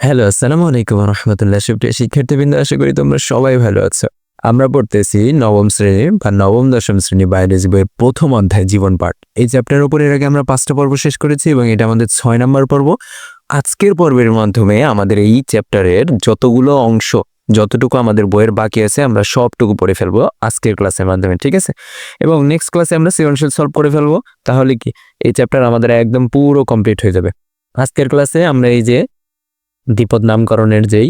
Hello, আসসালামু আলাইকুম রহমতুল্লাহ। সুপ্রিয় শিক্ষার্থীবৃন্দ, আশা করি তোমরা সবাই ভালো আছো। আমরা পড়তেছি নবম শ্রেণী বা নবম দশম শ্রেণী বায়োলজি বইয়ের প্রথম অধ্যায় জীবন পাঠ। এই চ্যাপ্টারের উপর এর আগে আমরা 5টা পর্ব শেষ করেছি এবং এটা আমাদের 6 নম্বর পর্ব। আজকের পর্বের মাধ্যমে আমাদের এই চ্যাপ্টারের যতগুলো অংশ, যতটুকু আমাদের বইয়ের বাকি আছে আমরা সবটুকু পড়ে ফেলবো আজকের ক্লাসের মাধ্যমে, ঠিক আছে? এবং নেক্সট ক্লাসে আমরা সৃজনশীল সলভ করে ফেলবো। তাহলে কি এই চ্যাপ্টার আমাদের একদম পুরো কমপ্লিট হয়ে যাবে। আজকের ক্লাসে আমরা এই যে দ্বিপদ নামকরণের যেই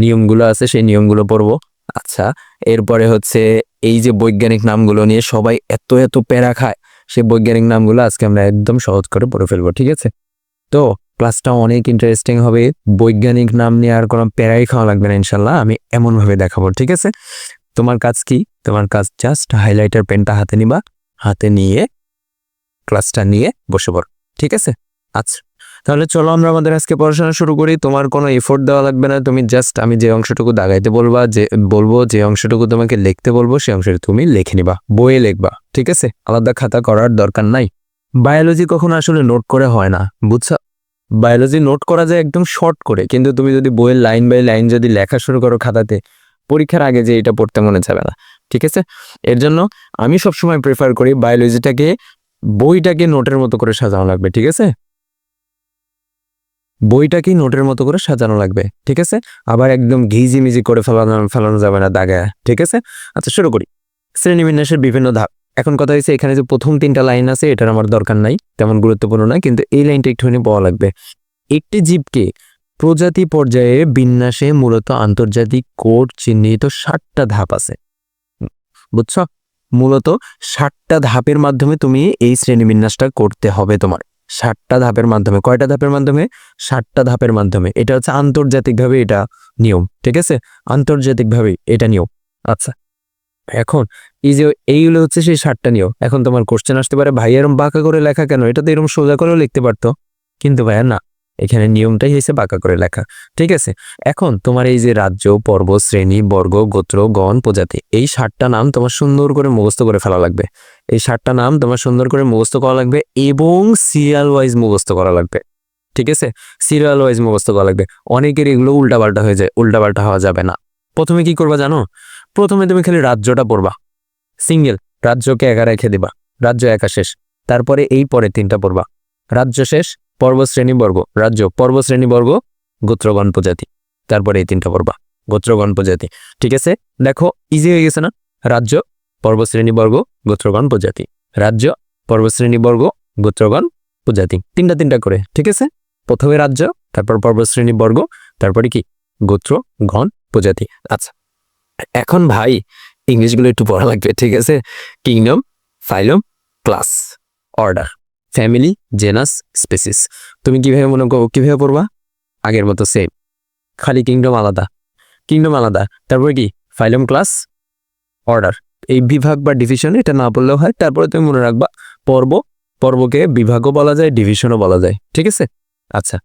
নিয়মগুলো আছে সেই নিয়মগুলো পড়বো। আচ্ছা, এরপরে হচ্ছে এই যে বৈজ্ঞানিক নামগুলো নিয়ে সবাই এত এত প্যারা খায়, সেই বৈজ্ঞানিক নামগুলো আজকে আমরা একদম সহজ করে পড়ে ফেলবো, ঠিক আছে? তো ক্লাসটা অনেক ইন্টারেস্টিং হবে। বৈজ্ঞানিক নাম নিয়ে আর কোনো প্যারাই খাওয়া লাগবে না ইনশাল্লাহ, আমি এমনভাবে দেখাবো, ঠিক আছে? তোমার কাজ কি? তোমার কাজ জাস্ট হাইলাইটার পেনটা হাতে নিবা, হাতে নিয়ে ক্লাসটা নিয়ে বসে পড়ো, ঠিক আছে? আচ্ছা, তাহলে চলো আমরা আমাদের আজকে পড়াশোনা শুরু করি। তোমার কোনো এফোর্ট দেওয়া লাগবে না, তুমি জাস্ট আমি যে অংশটুকু দাগাইতে বলবো যে অংশটুকু তোমাকে লিখতে বলবো সেই অংশটা তুমি লিখে নিবা, বইয়ে লিখবা, ঠিক আছে? আলাদা খাতা করার দরকার নাই। বায়োলজি কখনো আসলে নোট করে হয় না, বুঝছো? বায়োলজি নোট করা যায় একদম শর্ট করে, কিন্তু তুমি যদি বইয়ের লাইন বাই লাইন যদি লেখা শুরু করো খাতাতে, পরীক্ষার আগে যে এটা পড়তে মনে যাবে না, ঠিক আছে? এর জন্য আমি সবসময় প্রেফার করি বইটাকে নোটের মতো করে সাজানো লাগবে, ঠিক আছে? বইটাকে নোটের মতো করে সাজানো লাগবে, ঠিক আছে? আবার একদম ঘিজিমিজি করে ফেলানো যাবে না দাগায়, ঠিক আছে? আচ্ছা, শুরু করি। শ্রেণীবিন্যাসের বিভিন্ন ধাপ। এখন কথা হয়েছে এখানে যে প্রথম 3টা লাইন আছে এটার আমার দরকার নাই, তেমন গুরুত্বপূর্ণ না, কিন্তু এই লাইনটা একটুখানি পাওয়া লাগবে। একটি জীবকে প্রজাতি পর্যায়ে বিন্যাসে মূলত আন্তর্জাতিক কোড চিহ্নিত 7টা ধাপ আছে, বুঝছো? মূলত 7টা ধাপের মাধ্যমে তুমি এই শ্রেণীবিন্যাসটা করতে হবে তোমার। 7টা ধাপের মাধ্যমে। কয়টা ধাপের মাধ্যমে? 7টা ধাপের মাধ্যমে। এটা হচ্ছে আন্তর্জাতিকভাবে এটা নিয়ম, ঠিক আছে? আন্তর্জাতিকভাবে এটা নিয়ম। আচ্ছা, এখন এইগুলো হচ্ছে সেই 7টা নিয়ম। এখন তোমার কোশ্চেন আসতে পারে, ভাই এরম বাঁকা করে লেখা কেন? এটা তো এরকম সোজা করেও লিখতে পারতো। কিন্তু ভাইয়া না, এখানে নিয়মটাই হয়েছে বাঁকা করে লেখা, ঠিক আছে? এখন তোমার এই যে রাজ্য, পর্বত, শ্রেণী, বর্গ, গোত্র, গণ, প্রজাতি, এই 7টা নাম তোমার সুন্দর করে মুখস্থ করে ফেলা লাগবে। এই 7টা নাম তোমার সুন্দর করে মুখস্থ করা লাগবে এবং সিরিয়াল ওয়াইজ মুখস্থ করা লাগবে, ঠিক আছে? সিরিয়াল ওয়াইজ মুখস্থ করা লাগবে। অনেকের এগুলো উল্টাপাল্টা হয়ে যায়, উল্টাপাল্টা হওয়া যাবে না। প্রথমে কি করবা জানো? প্রথমে তুমি খালি রাজ্যটা পড়বা, সিঙ্গেল রাজ্যকে একা রেখে দিবা, রাজ্য একা শেষ। তারপরে এই পরে 3টা পড়বা, রাজ্য শেষ, পর্ব শ্রেণী বর্গ, রাজ্য, পর্ব শ্রেণী বর্গ, গোত্রগণ প্রজাতি। তারপরে এই 3টা পড়বা, গোত্রগণ প্রজাতি, ঠিক আছে? দেখো ইজি হয়ে গেছে না? রাজ্য, পর্ব শ্রেণী বর্গ, গোত্রগণ প্রজাতি, রাজ্য, পর্ব শ্রেণী বর্গ, গোত্রগণ প্রজাতি, 3টা করে, ঠিক আছে? প্রথমে রাজ্য, তারপর পর্ব শ্রেণী বর্গ, তারপরে কি গোত্র, গণ, প্রজাতি। আচ্ছা, এখন ভাই ইংলিশগুলো একটু পড়া লাগবে, ঠিক আছে? Kingdom, ফাইলম, class, order, family, genus, species. তুমি কিভাবে পড়বা? আগের মতো সেম, খালি কিংডম আলাদা, তারপরে কি ফাইলম, ক্লাস, অর্ডার। এই বিভাগ বা ডিভিশন এটা না বললেও হয়। তারপরে তুমি মনে রাখবা পর্বকে বিভাগও বলা যায়, ডিভিশনও বলা যায়, ঠিক আছে? আচ্ছা,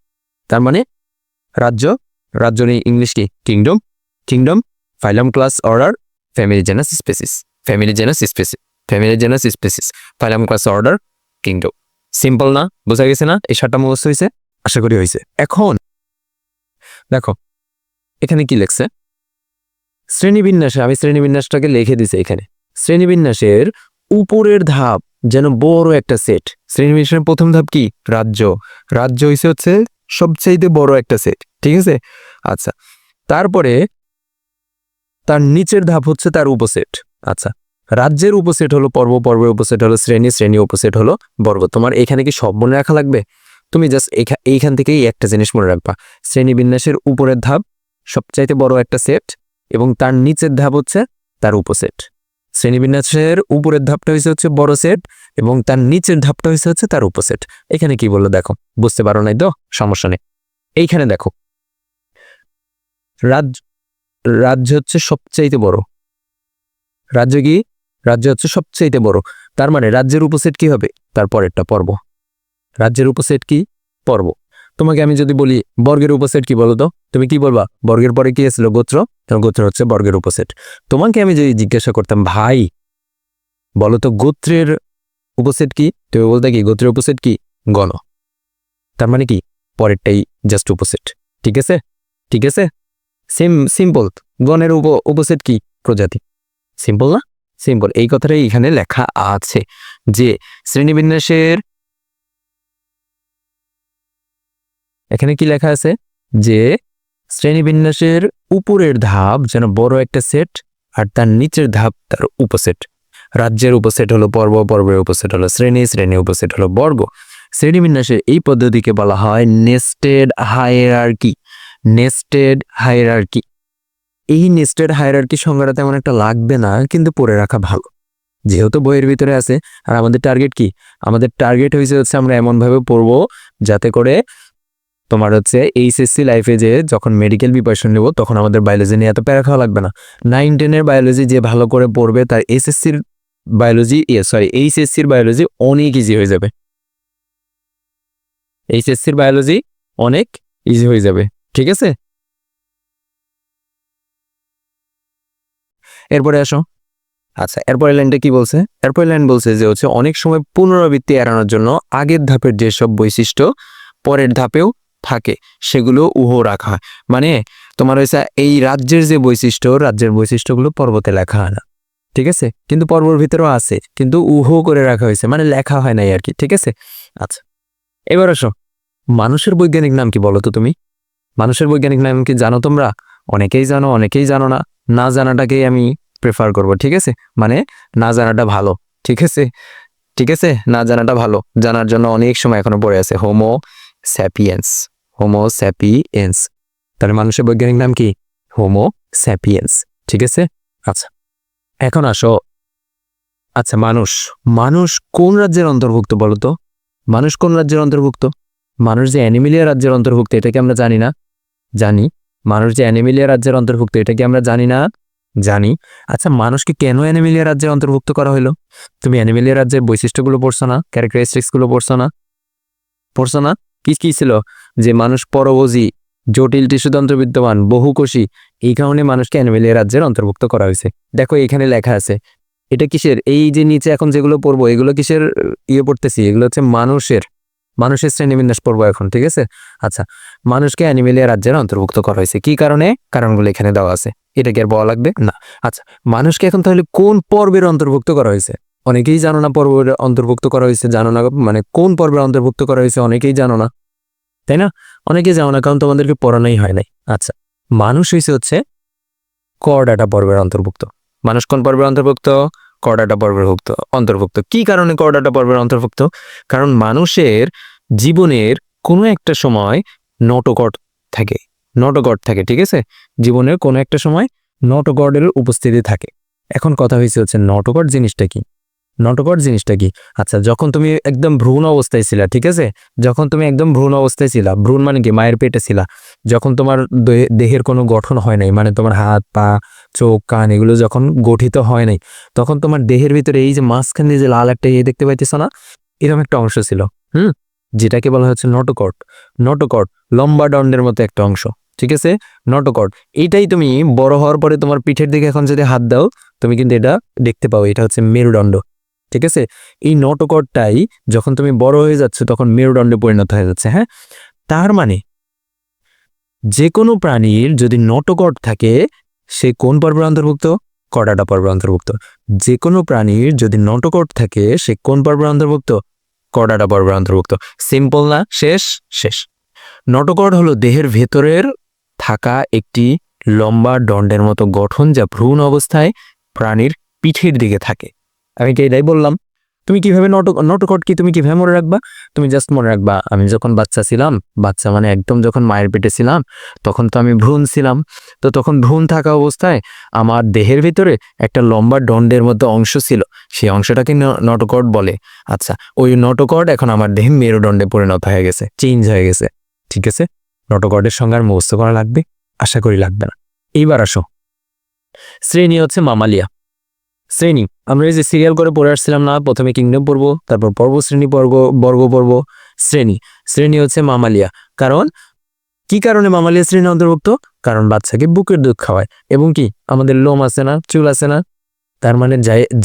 তার মানে রাজ্য নেই, ইংলিশ কি? Kingdom, ফাইলম, class, order, family, genus, species, ফাইলম, class, order, kingdom. Simple না? বোঝা গেছে না? এই 7টা মুখস্থ হয়েছে? আশা করি হয়েছে। এখন দেখো এখানে কি লেখছে, শ্রেণীবিন্যাসে, আমি শ্রেণীবিন্যাসটাকে লিখে দিছি এখানে। শ্রেণীবিন্যাসের উপরের ধাপ যেন বড় একটা সেট। শ্রেণীবিন্যাসের প্রথম ধাপ কি? রাজ্য হচ্ছে সবচাইতে বড় একটা সেট, ঠিক আছে? আচ্ছা, তারপরে তার নিচের ধাপ হচ্ছে তার উপসেট। আচ্ছা, রাজ্যের উপসেট হলো পর্ব, পর্বের উপসেট হলো শ্রেণী উপসেট হলো বর্গ। তোমার এখানে কি সব মনে রাখা লাগবে? তুমি জাস্ট এইখান থেকেই একটা জিনিস মনে রাখবা, শ্রেণীবিন্যাসের উপরের ধাপ সবচাইতে বড় একটা সেট এবং তার নিচের ধাপ হচ্ছে তার উপসেট। শ্রেণীবিন্যাসের উপরের ধাপটা হচ্ছে বড় সেট এবং তার নিচের ধাপটা হচ্ছে তার উপসেট। এখানে কি বললো দেখো, বুঝতে পারো নাই তো? সমস্যা নেই। এইখানে দেখো, রাজ্য হচ্ছে সবচাইতে বড়। রাজ্য হচ্ছে সবচাইতে বড়, তার মানে রাজ্যের উপসেট কি হবে? তার পরেরটা পর্ব। রাজ্যের উপসেট কি? পর্ব। তোমাকে আমি যদি বলি বর্গের উপসেট কি বলো তো, তুমি কি বলবা? বর্গের পরে কি ছিল? গোত্র। গোত্র হচ্ছে বর্গের উপসেট। তোমাকে আমি যদি জিজ্ঞাসা করতাম, ভাই বলো তো গোত্রের উপসেট কি, তুমি বলতে কি গোত্রের উপসেট কি? গণ। তার মানে কি পরেরটাই জাস্ট উপসেট, ঠিক আছে? ঠিক আছে, সিম্পল। গণের উপসেট কি? প্রজাতি। সিম্পল না? সিম্পল। এই কথাটাই এখানে লেখা আছে যে শ্রেণীবিন্যাসের, এখানে কি লেখা আছে যে শ্রেণীবিন্যাসের উপরের ধাপ যেন বড় একটা সেট আর তার নিচের ধাপ তার উপসেট। রাজ্যের উপসেট হলো পর্ব, পর্বের উপসেট হলো শ্রেণী, শ্রেণীর উপসেট হলো বর্গ। শ্রেণীবিন্যাসের এই পদ্ধতিকে বলা হয় নেস্টেড হায়ারার্কি। Nested hierarchy. এই নেস্টেড হায়ারার্কি সংজ্ঞাটা তেমন একটা লাগবে না, কিন্তু পড়ে রাখা ভালো, যেহেতু বইয়ের ভিতরে আছে। আর আমাদের টার্গেট কি? আমাদের টার্গেট হচ্ছে আমরা এমনভাবে পড়বো যাতে করে তোমার হচ্ছে এইচএসসি লাইফে যে যখন মেডিকেল প্রিপারেশন নেব তখন আমাদের বায়োলজি নিয়ে এত প্যারা খাওয়া লাগবে না। 9-10 বায়োলজি যে ভালো করে পড়বে তার এইচএসসির বায়োলজি অনেক ইজি হয়ে যাবে। এইচএসসির বায়োলজি অনেক ইজি হয়ে যাবে, ঠিক আছে? এরপরে আসো। আচ্ছা, এরপরে লাইনটা কি বলছে? এরপরে লাইন বলছে যে হচ্ছে অনেক সময় পুনরাবৃত্তি এড়ানোর জন্য আগের ধাপের যেসব বৈশিষ্ট্য পরের ধাপেও থাকে সেগুলো উহ রাখা হয়। মানে তোমার হয়েছে এই রাজ্যের যে বৈশিষ্ট্য, রাজ্যের বৈশিষ্ট্যগুলো পর্বতে লেখা হয় না, ঠিক আছে? কিন্তু পর্বর ভিতরেও আছে, কিন্তু উহ করে রাখা হয়েছে, মানে লেখা হয় নাই আর কি, ঠিক আছে? আচ্ছা, এবার আসো, মানুষের বৈজ্ঞানিক নাম কি বলো তো তুমি? মানুষের বৈজ্ঞানিক নাম কি জানো তোমরা? অনেকেই জানো, অনেকেই জানো না। না জানাটাকেই আমি প্রেফার করব, ঠিক আছে? মানে না জানাটা ভালো, ঠিক আছে? ঠিক আছে, না জানাটা ভালো, জানার জন্য অনেক সময় এখনো পড়ে আছে। Homo sapiens. Homo sapiens. তাহলে মানুষের বৈজ্ঞানিক নাম কি? হোমো স্যাপিয়েন্স, ঠিক আছে? আচ্ছা, এখন আসো। আচ্ছা, মানুষ মানুষ কোন রাজ্যের অন্তর্ভুক্ত বলো তো? মানুষ কোন রাজ্যের অন্তর্ভুক্ত? মানুষ যে অ্যানিমেলিয়া রাজ্যের অন্তর্ভুক্ত এটা কি আমরা জানি না? জানি। মানুষ যে অ্যানিমেলিয়া রাজ্যের অন্তর্ভুক্ত এটা কি আমরা জানি না? জানি। আচ্ছা, মানুষকে কেন অ্যানিমেলিয়া রাজ্যে অন্তর্ভুক্ত করা হলো? তুমি অ্যানিমেলিয়া রাজ্যের বৈশিষ্ট্যগুলো পড়ছো না? ক্যারেক্টারিস্টিক্সগুলো পড়ছো না? পড়ছো না? কি কি ছিল? যে মানুষ পরভোজী, জটিল টিস্যুতন্ত্র বিদ্যমান, বহুকোষী, এই কারণে মানুষকে অ্যানিমেলিয়া রাজ্যের অন্তর্ভুক্ত করা হয়েছে। দেখো এখানে লেখা আছে, এটা কিসের? এই যে নিচে এখন যেগুলো পড়বো এগুলো কিসের পড়তেছি? এগুলো হচ্ছে মানুষের শ্রেণীবিন্যাস পড়বো এখন, ঠিক আছে? আচ্ছা, মানুষকে অ্যানিমেলিয়া রাজ্যের অন্তর্ভুক্ত করা হয়েছে কি কারণে? কারণগুলো এখানে দেওয়া আছে। এটা কি আর বলা লাগবে? না। আচ্ছা, মানুষকে এখন তাহলে কোন পর্বের অন্তর্ভুক্ত করা হয়েছে? অনেকেই জানো না পর্বের অন্তর্ভুক্ত করা হয়েছে, জানো না মানে কোন পর্বের অন্তর্ভুক্ত করা হয়েছে অনেকেই জানো না, তাই না? অনেকেই জানো না কারণ তোমাদেরকে পড়ানোই হয় নাই। আচ্ছা, মানুষ হচ্ছে করডাটা পর্বের অন্তর্ভুক্ত। মানুষ কোন পর্বের অন্তর্ভুক্ত? করডাটা পর্বের অন্তর্ভুক্ত। কি কারণে করডাটা পর্বের অন্তর্ভুক্ত? কারণ মানুষের জীবনের কোনো একটা সময় নটোকর্ড থাকে, ঠিক আছে? জীবনের কোনো একটা সময় নটোকর্ডের উপস্থিতি থাকে। এখন কথা হচ্ছে নটোকর্ড জিনিসটা কি? নটোকর্ড জিনিসটা কি? আচ্ছা, যখন তুমি একদম ভ্রূণ অবস্থায় ছিলা, ঠিক আছে? যখন তুমি একদম ভ্রূণ অবস্থায় ছিলা, ভ্রূণ মানে কি? মায়ের পেটে ছিলা, যখন তোমার দেহের কোনো গঠন হয় নাই, মানে তোমার হাত পা চোখ কান এগুলো যখন গঠিত হয় নাই, তখন তোমার দেহের ভিতরে এই যে মাঝখানে যে লাল একটা দেখতে পাইতেছ না, এরকম একটা অংশ ছিল, যেটাকে বলা হচ্ছে নটোকর্ড। নটোকর্ড লম্বা দণ্ডের মতো একটা অংশ, ঠিক আছে? নটোকর্ড এইটাই তুমি বড় হওয়ার পরে তোমার পিঠের দিকে এখন যদি হাত দাও তুমি কিন্তু এটা দেখতে পাও, এটা হচ্ছে মেরুদণ্ড, ঠিক আছে? এই নটোকর্ডটাই যখন তুমি বড় হয়ে যাচ্ছ তখন মেরুদণ্ডে পরিণত হয়ে যাচ্ছে। হ্যাঁ, তার মানে যে কোনো প্রাণীর যদি নটোকর্ড থাকে সে কোন পর্বের অন্তর্ভুক্ত? করডাটা পর্বের অন্তর্ভুক্ত। যে কোনো প্রাণীর যদি নটোকর্ড থাকে সে কোন পর্বের অন্তর্ভুক্ত? করডাটা পর্বের অন্তর্ভুক্ত। সিম্পল না? শেষ। নটোকর্ড হলো দেহের ভেতরের থাকা একটি লম্বা দণ্ডের মতো গঠন যা ভ্রূণ অবস্থায় প্রাণীর পিঠের দিকে থাকে। আমি কি এটাই বললাম? তুমি কিভাবে নটোকর্ড কি তুমি কিভাবে মনে রাখবা? তুমি জাস্ট মনে রাখবা আমি যখন বাচ্চা ছিলাম, বাচ্চা মানে একদম যখন মায়ের পেটে ছিলাম তখন তো আমি ভ্রূণ ছিলাম, তো তখন ভ্রূণ থাকা অবস্থায় আমার দেহের ভিতরে একটা লম্বা দণ্ডের মতো অংশ ছিল, সেই অংশটাকে নটোকর্ড বলে। আচ্ছা, ওই নটোকর্ড এখন আমার দেহে মেরুদণ্ডে পরিণত হয়ে গেছে, চেঞ্জ হয়ে গেছে, ঠিক আছে? নটোকর্ডের সঙ্গে আর মুখস্থ করা লাগবে? আশা করি লাগবে না। এইবার আসো, শ্রেণী হচ্ছে মামালিয়া। শ্রেণী আমরা এই যে সিরিয়াল করে পড়ে আসছিলাম না, প্রথমে কিংডম পড়ব, তারপর পর্ব শ্রেণী, বর্গ পর্ব, শ্রেণী হচ্ছে মামালিয়া। কারণ কি কারণে মামালিয়া শ্রেণী অন্তর্ভুক্ত? কারণ বাচ্চাকে বুকের দুধ খাওয়ায় এবং কি আমাদের লোম আছে না, চুল আছে না, তার মানে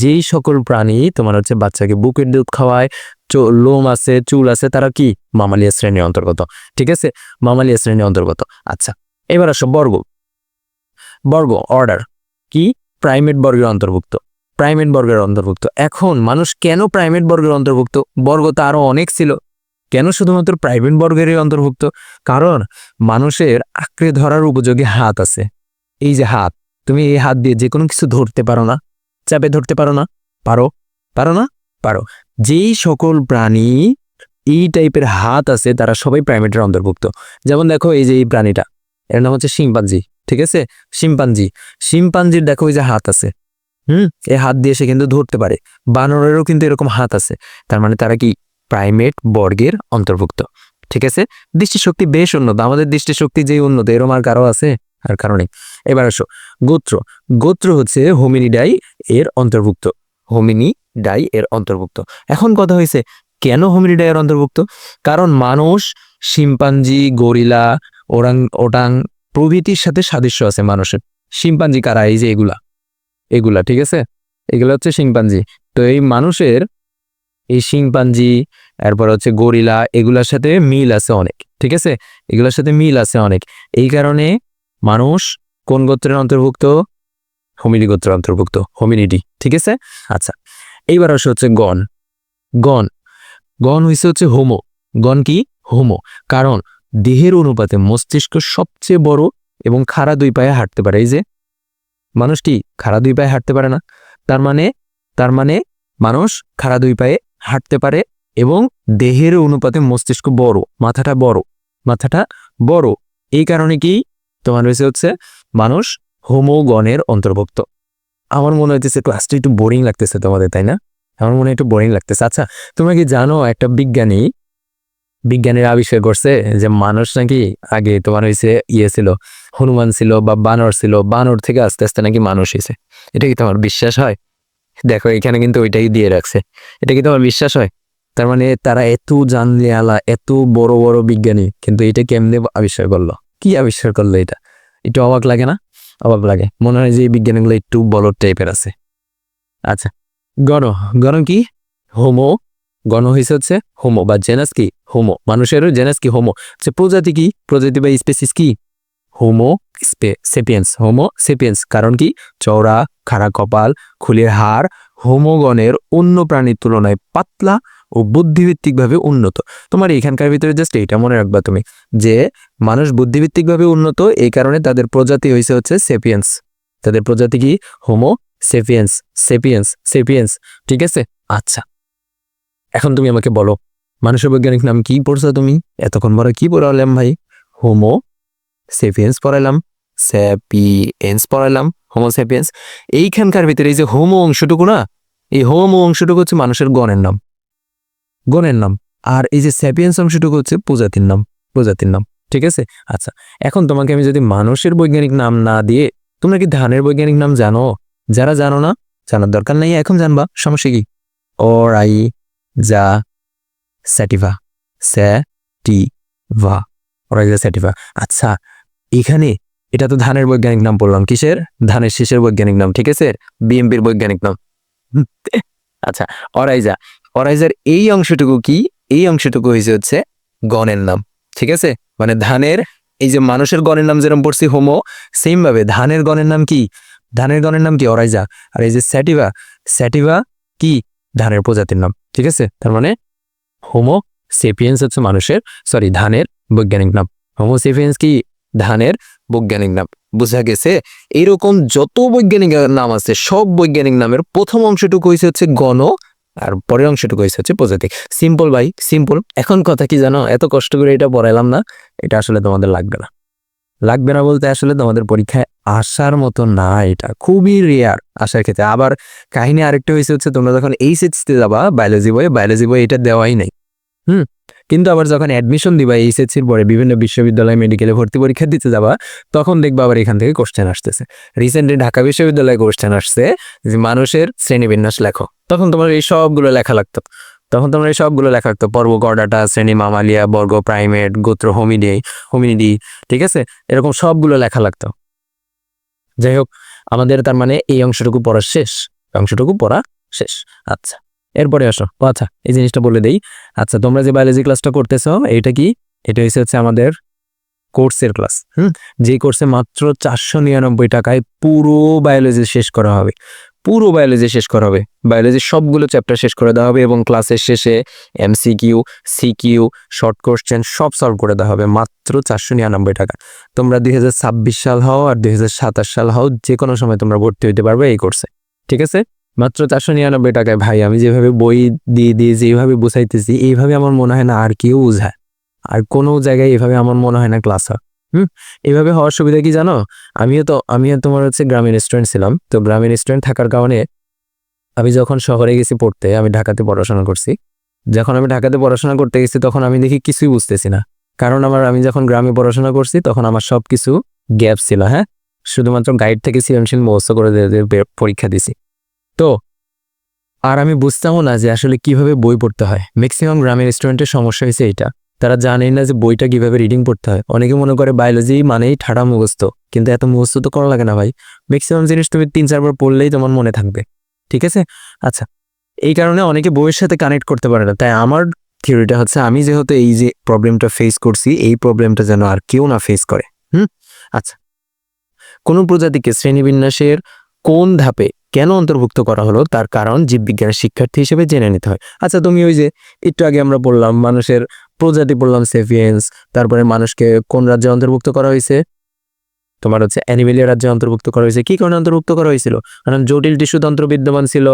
যেই সকল প্রাণী তোমার হচ্ছে বাচ্চাকে বুকের দুধ খাওয়ায়, লোম আছে, চুল আছে, তারা কি মামালিয়া শ্রেণীর অন্তর্গত, ঠিক আছে? মামালিয়া শ্রেণীর অন্তর্গত। আচ্ছা, এবার আসো বর্গ। বর্গ অর্ডার কি? প্রাইমেট বর্গের অন্তর্ভুক্ত। প্রাইমেট বর্গের অন্তর্ভুক্ত। এখন মানুষ কেন প্রাইমেট বর্গের অন্তর্ভুক্ত? বর্গ তো আরো অনেক ছিল, কেন শুধুমাত্র প্রাইমেট বর্গেরই অন্তর্ভুক্ত? কারণ মানুষের আঁকড়ে ধরার উপযোগী হাত আছে। এই যে হাত, তুমি এই হাত দিয়ে যে কোনো কিছু ধরতে পারো না? চাপে ধরতে পারো না? পারো? পারো না? পারো। যেই সকল প্রাণী এই টাইপের হাত আছে তারা সবাই প্রাইমেটের অন্তর্ভুক্ত। যেমন দেখো এই যে এই প্রাণীটা, এর নাম হচ্ছে শিম্পাঞ্জি, ঠিক আছে? শিম্পাঞ্জি, শিম্পাঞ্জির দেখো এই যে হাত আছে, এই হাত দিয়ে সে কিন্তু ধরতে পারে। বানরেরও কিন্তু এরকম হাত আছে, তার মানে তারা কি? প্রাইমেট বর্গের অন্তর্ভুক্ত, ঠিক আছে? দৃষ্টিশক্তি বেশ উন্নত, আমাদের দৃষ্টিশক্তি যেই উন্নত এরম আর কারো আছে? আর কারণে। এবার আসো গোত্র। গোত্র হচ্ছে হোমিনিডাই এর অন্তর্ভুক্ত। হোমিনিডাই এর অন্তর্ভুক্ত। এখন কথা হয়েছে কেন হোমিনিডাই এর অন্তর্ভুক্ত? কারণ মানুষ, শিম্পাঞ্জি, গরিলা, ওটাং প্রভৃতির সাথে সাদৃশ্য আছে মানুষের। শিম্পাঞ্জি কারা? এই যে এগুলা, এগুলা, ঠিক আছে? এগুলা হচ্ছে শিম্পাঞ্জি। তো এই মানুষের এই শিম্পাঞ্জি, এরপর হচ্ছে গরিলা, এগুলার সাথে মিল আছে অনেক, ঠিক আছে? এগুলোর সাথে মিল আছে অনেক। এই কারণে মানুষ কোন গোত্রের অন্তর্ভুক্ত? হোমিনি গোত্রের অন্তর্ভুক্ত, হোমিনিডি, ঠিক আছে? আচ্ছা, এইবার আসে হচ্ছে গণ। গণ, গণ হইছে হচ্ছে হোমো। গণ কি? হোমো। কারণ দেহের অনুপাতে মস্তিষ্ক সবচেয়ে বড় এবং খাড়া দুই পায়ে হাঁটতে পারে। এই যে মানুষ কি খাড়া দুই পায়ে হাঁটতে পারে না? তার মানে মানুষ খাড়া দুই পায়ে হাঁটতে পারে এবং দেহের অনুপাতে মস্তিষ্ক বড়, মাথাটা বড়, মাথাটা বড়। এই কারণে কি তোমার হয়েছে হচ্ছে মানুষ হোমোগণের অন্তর্ভুক্ত। আমার মনে হচ্ছে ক্লাসটা একটু বোরিং লাগতেছে তোমাদের, তাই না? আমার মনে হয় একটু বোরিং লাগতেছে। আচ্ছা, তোমরা কি জানো একটা বিজ্ঞানীর আবিষ্কার করছে যে মানুষ নাকি আগে তোমার হয়েছে ছিল, হনুমান ছিল বা বানর ছিল, বানর থেকে আস্তে আস্তে নাকি মানুষ হয়েছে। এটা কি তোমার বিশ্বাস হয়? দেখো এখানে কিন্তু ওইটাই দিয়ে রাখছে। এটা কি তোমার বিশ্বাস হয়? তার মানে তারা এত জানলে আলা, এত বড় বড় বিজ্ঞানী, কিন্তু এটা কেমনে আবিষ্কার করলো? কি আবিষ্কার করলো এটা? একটু অবাক লাগে না? অবাক লাগে। মনে হয় যে এই বিজ্ঞানীগুলো একটু বলদ টাইপের আছে। আচ্ছা, গণ। গণ কি? হোমো। গণ হয়েছে হচ্ছে হোমো বা জেনাস কি? হোমো। মানুষেরও জেনাস কি? হোমো। প্রজাতি কি? প্রজাতি বা স্পেসিস কি? Homo sapiens. Homo sapiens. কারণ কি? চওড়া, খাড়া কপাল, খুলির হাড়, হোমোগণের অন্য প্রাণীর তুলনায় পাতলা ও বুদ্ধিভিত্তিকভাবে উন্নত। তোমার এখানকার ভিতরে জাস্ট এইটা মনে রাখবা তুমি, যে মানুষ বুদ্ধিভিত্তিকভাবে উন্নত, এই কারণে তাদের প্রজাতি হয়েছে হচ্ছে সেপিয়েন্স। তাদের প্রজাতি কি? Homo sapiens. সেপিয়েন্স, সেপিয়েন্স, ঠিক আছে? আচ্ছা, এখন তুমি আমাকে বলো মানুষের বৈজ্ঞানিক নাম কি পড়ছো তুমি? এতক্ষণ বড় কি পড়ালাম ভাই? হোমো সেপিয়েন্স পড়াইলাম, স্যাপিয়েন্স পড়াইলাম, হোমো সেপিয়েন্স। এইখানকার ভিতরে এই যে হোমো অংশটুকু না, এই হোমো অংশটুকু হচ্ছে মানুষের গণের নাম, গণের নাম। আর এই যে স্যাপিয়েন্স অংশটুকু হচ্ছে প্রজাতির নাম, প্রজাতির নাম, ঠিক আছে? আচ্ছা, এখন তোমাকে আমি যদি মানুষের বৈজ্ঞানিক নাম না দিয়ে, তোমরা কি ধানের বৈজ্ঞানিক নাম জানো? যারা জানো না, জানার দরকার নেই, এখন জানবা, সমস্যা কি? অরাই যা স্যাটিভা, স্যাটিভা, অরাইজা স্যাটিভা। আচ্ছা, এখানে এটা তো ধানের বৈজ্ঞানিক নাম বললাম, কিসের? ধানের শীষের বৈজ্ঞানিক নাম, ঠিক আছে? বিএমপির বৈজ্ঞানিক নাম। আচ্ছা, অরাইজা, অরাইজার এই অংশটুকু কি? এই অংশটুকু হয়েছে হচ্ছে গণের নাম, ঠিক আছে? মানে ধানের, এই যে মানুষের গণের নাম যেরকম পড়ছি হোমো, সেম ভাবে ধানের গণের নাম কি? ধানের গণের নাম কি? অরাইজা। আর এই যে স্যাটিভা, স্যাটিভা কি? ধানের প্রজাতির নাম, ঠিক আছে? তার মানে হোমো সেপিয়েন্স হচ্ছে মানুষের, সরি, ধানের বৈজ্ঞানিক নাম। হোমো সেপিয়েন্স কি? ধানের বৈজ্ঞানিক নাম। বুঝা গেছে? এরকম যত বৈজ্ঞানিক নাম আছে সব বৈজ্ঞানিক নামের প্রথম অংশটুকু হয়েছে হচ্ছে গণ, আর পরের অংশটুকু হয়েছে হচ্ছে প্রজাতি। সিম্পল ভাই, সিম্পল। এখন কথা কি জানো, এত কষ্ট করে এটা পড়াইলাম না, এটা আসলে তোমাদের লাগবে না। লাগবে না বলতে আসলে তোমাদের পরীক্ষায় আসার মতো না, এটা খুবই রেয়ার আসার ক্ষেত্রে। আবার কাহিনী আরেকটা হয়েছে হচ্ছে, তোমরা যখন এইচএসসিতে যাবা বায়োলজি বই এটা দেওয়াই নাই। কিন্তু আবার যখন অ্যাডমিশন দিবা এইচএসসির পরে বিভিন্ন বিশ্ববিদ্যালয় মেডিকেলে ভর্তি পরীক্ষা দিতে যাবা, তখন দেখবা আবার এখান থেকে কোশ্চেন আসতেছে। রিসেন্টলি ঢাকা বিশ্ববিদ্যালয়ে কোশ্চেন আসছে যে মানুষের শ্রেণীবিন্যাস লেখো। তখন তোমার এই সবগুলো লেখা লাগতো, পর্ব, গড়াটা, শ্রেণী, মামালিয়া, বর্গ, প্রাইমেট, গোত্র, হোমিনিডি, ঠিক আছে? এরকম সবগুলো লেখা লাগতো। যাই হোক, আমাদের তার মানে এই অংশটুকু পড়া শেষ। আচ্ছা, এরপরে আসো। আচ্ছা, এই জিনিসটা বলে দেই। আচ্ছা, তোমরা যে বায়োলজি ক্লাসটা করতেছ, এটা কি? এটা হচ্ছে আমাদের কোর্সের ক্লাস। যে কোর্সে মাত্র 499 টাকায় পুরো বায়োলজি শেষ করা হবে, পুরো বায়োলজি শেষ করা হবে, বায়োলজির সবগুলো চ্যাপ্টার শেষ করে দেওয়া হবে এবং ক্লাসের শেষে MCQ, CQ, শর্ট কোশ্চেন সব সলভ করে দেওয়া হবে মাত্র 499 টাকা। তোমরা 2026 সাল হও আর 2027 সাল হও, যে কোনো সময় তোমরা ভর্তি হইতে পারবে এই কোর্সে, ঠিক আছে? মাত্র 499 টাকায়। ভাই আমি যেভাবে বই দিয়ে যেভাবে বুঝাইতেছি এইভাবে আমার মনে হয় না আর কেউ বুঝায়, আর কোনো জায়গায় এভাবে আমার মনে হয় না ক্লাস হয়। এভাবে হওয়ার সুবিধা কি জানো? আমিও তোমার হচ্ছে গ্রামীণ স্টুডেন্ট ছিলাম, তো গ্রামীণ স্টুডেন্ট থাকার কারণে আমি যখন শহরে গেছি পড়তে, আমি ঢাকাতে পড়াশোনা করছি, যখন আমি ঢাকাতে পড়াশোনা করতে গেছি তখন আমি দেখি কিছুই বুঝতেছি না, কারণ আমি যখন গ্রামে পড়াশোনা করছি তখন আমার সব কিছু গ্যাপ ছিল। হ্যাঁ, শুধুমাত্র গাইড থেকে সৃজনশীল মুখস্থ করে পরীক্ষা দিছি, তো আর আমি বুঝতামও না যে আসলে কিভাবে বই পড়তে হয়। ম্যাক্সিমাম গ্রামের স্টুডেন্টের সমস্যা হয়েছে এটা, তারা জানেই না যে বইটা কিভাবে রিডিং পড়তে হয়। অনেকে মনে করে বায়োলজি মানেই ঠাড়া মুখস্থ, কিন্তু এত মুখস্থ তো করা লাগে না ভাই। ম্যাক্সিমাম জিনিস তুমি 3-4 বার পড়লেই তোমার মনে থাকবে, ঠিক আছে? আচ্ছা, এই কারণে অনেকে বইয়ের সাথে কানেক্ট করতে পারে না। তাই আমার থিওরিটা হচ্ছে, আমি যেহেতু এই যে প্রবলেমটা ফেস করছি, এই প্রবলেমটা যেন আর কেউ না ফেস করে। আচ্ছা, কোন প্রজাতিকে শ্রেণীবিন্যাসের কোন ধাপে কেন অন্তর্ভুক্ত করা হলো তার কারণ জীববিজ্ঞানের শিক্ষার্থী হিসেবে জেনে নিতে হয়। আচ্ছা, তুমি ওই যে একটু আগে আমরা বললাম মানুষের প্রজাতি পড়লাম সেপিয়েন্স, তারপরে মানুষকে কোন রাজ্যে অন্তর্ভুক্ত করা হয়েছে? তোমার হচ্ছে অ্যানিমেলিয়া রাজ্যে অন্তর্ভুক্ত করা হয়েছে। কি কারণে অন্তর্ভুক্ত করা হয়েছিল? কারণ জটিল টিস্যুতন্ত্র বিদ্যমান ছিল,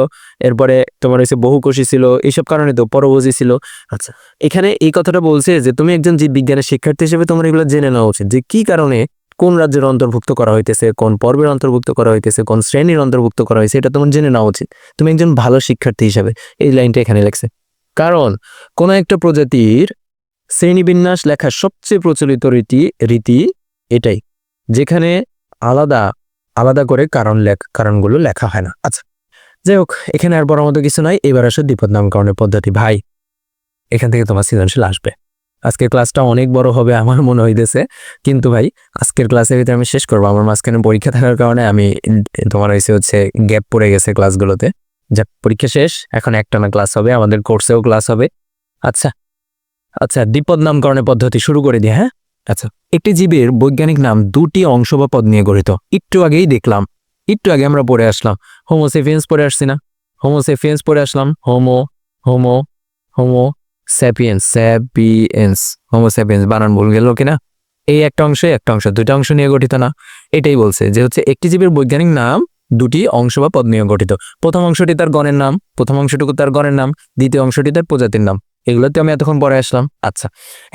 এরপরে তোমার হচ্ছে বহুকোষী ছিল, এইসব কারণে তো পরভোজী ছিল। আচ্ছা, এখানে এই কথাটা বলছে যে তুমি একজন জীববিজ্ঞানের শিক্ষার্থী হিসেবে তোমার এগুলো জেনে নেওয়া উচিত, যে কি কারণে কোন রাজ্যের অন্তর্ভুক্ত করা হইতেছে, কোন পর্বের অন্তর্ভুক্ত করা হইতেছে, কোন শ্রেণীর অন্তর্ভুক্ত করা হয়েছে, এটা তোমার জেনে নেওয়া উচিত তুমি একজন ভালো শিক্ষার্থী হিসেবে। এই লাইনটা এখানে লেখছে, কারণ কোন একটা প্রজাতির শ্রেণীবিন্যাস লেখার সবচেয়ে প্রচলিত রীতি এটাই, যেখানে আলাদা আলাদা করে কারণগুলো লেখা হয় না। আচ্ছা, যাই হোক, এখানে আর বড় মতো কিছু নাই। এবার আসলে দ্বিপদ নামকরণের পদ্ধতি। ভাই, এখান থেকে তোমার সৃজনশীল আসবে। আজকের ক্লাসটা অনেক বড় হবে আমার মনে হইতেছে, কিন্তু ভাই আজকের ক্লাসের ভিতরে আমি শেষ করবো। আমার মাঝখানে পরীক্ষা থাকার কারণে আমি তোমার হচ্ছে গ্যাপ পড়ে গেছে ক্লাসগুলোতে। যাক, পরীক্ষা শেষ, এখন একটানা ক্লাস হবে, আমাদের কোর্সেও ক্লাস হবে। আচ্ছা আচ্ছা, দ্বিপদ নামকরণের পদ্ধতি শুরু করে দিই। হ্যাঁ, আচ্ছা, একটি জীবের বৈজ্ঞানিক নাম দুটি অংশ বা পদ নিয়ে গঠিত। একটু আগে আমরা পড়ে আসলাম হোমোসেপিয়েন্স পড়ে আসছি না? হোমোসেপিয়েন্স পড়ে আসলাম, হোমো স্যাপিয়েন্স হোমোসেপিয়েন্স, বানান ভুল গেল কিনা? এই একটা অংশ দুইটা অংশ নিয়ে গঠিত না? এটাই বলছে যে হচ্ছে একটি জীবের বৈজ্ঞানিক নাম দুটি অংশ বা পদ নিয়ে গঠিত। প্রথম অংশটি তার গণের নাম, প্রথম অংশটুকু তার গণের নাম, দ্বিতীয় অংশটি তার প্রজাতির নাম। এগুলোতে আমি এতক্ষণ পরে আসলাম। আচ্ছা,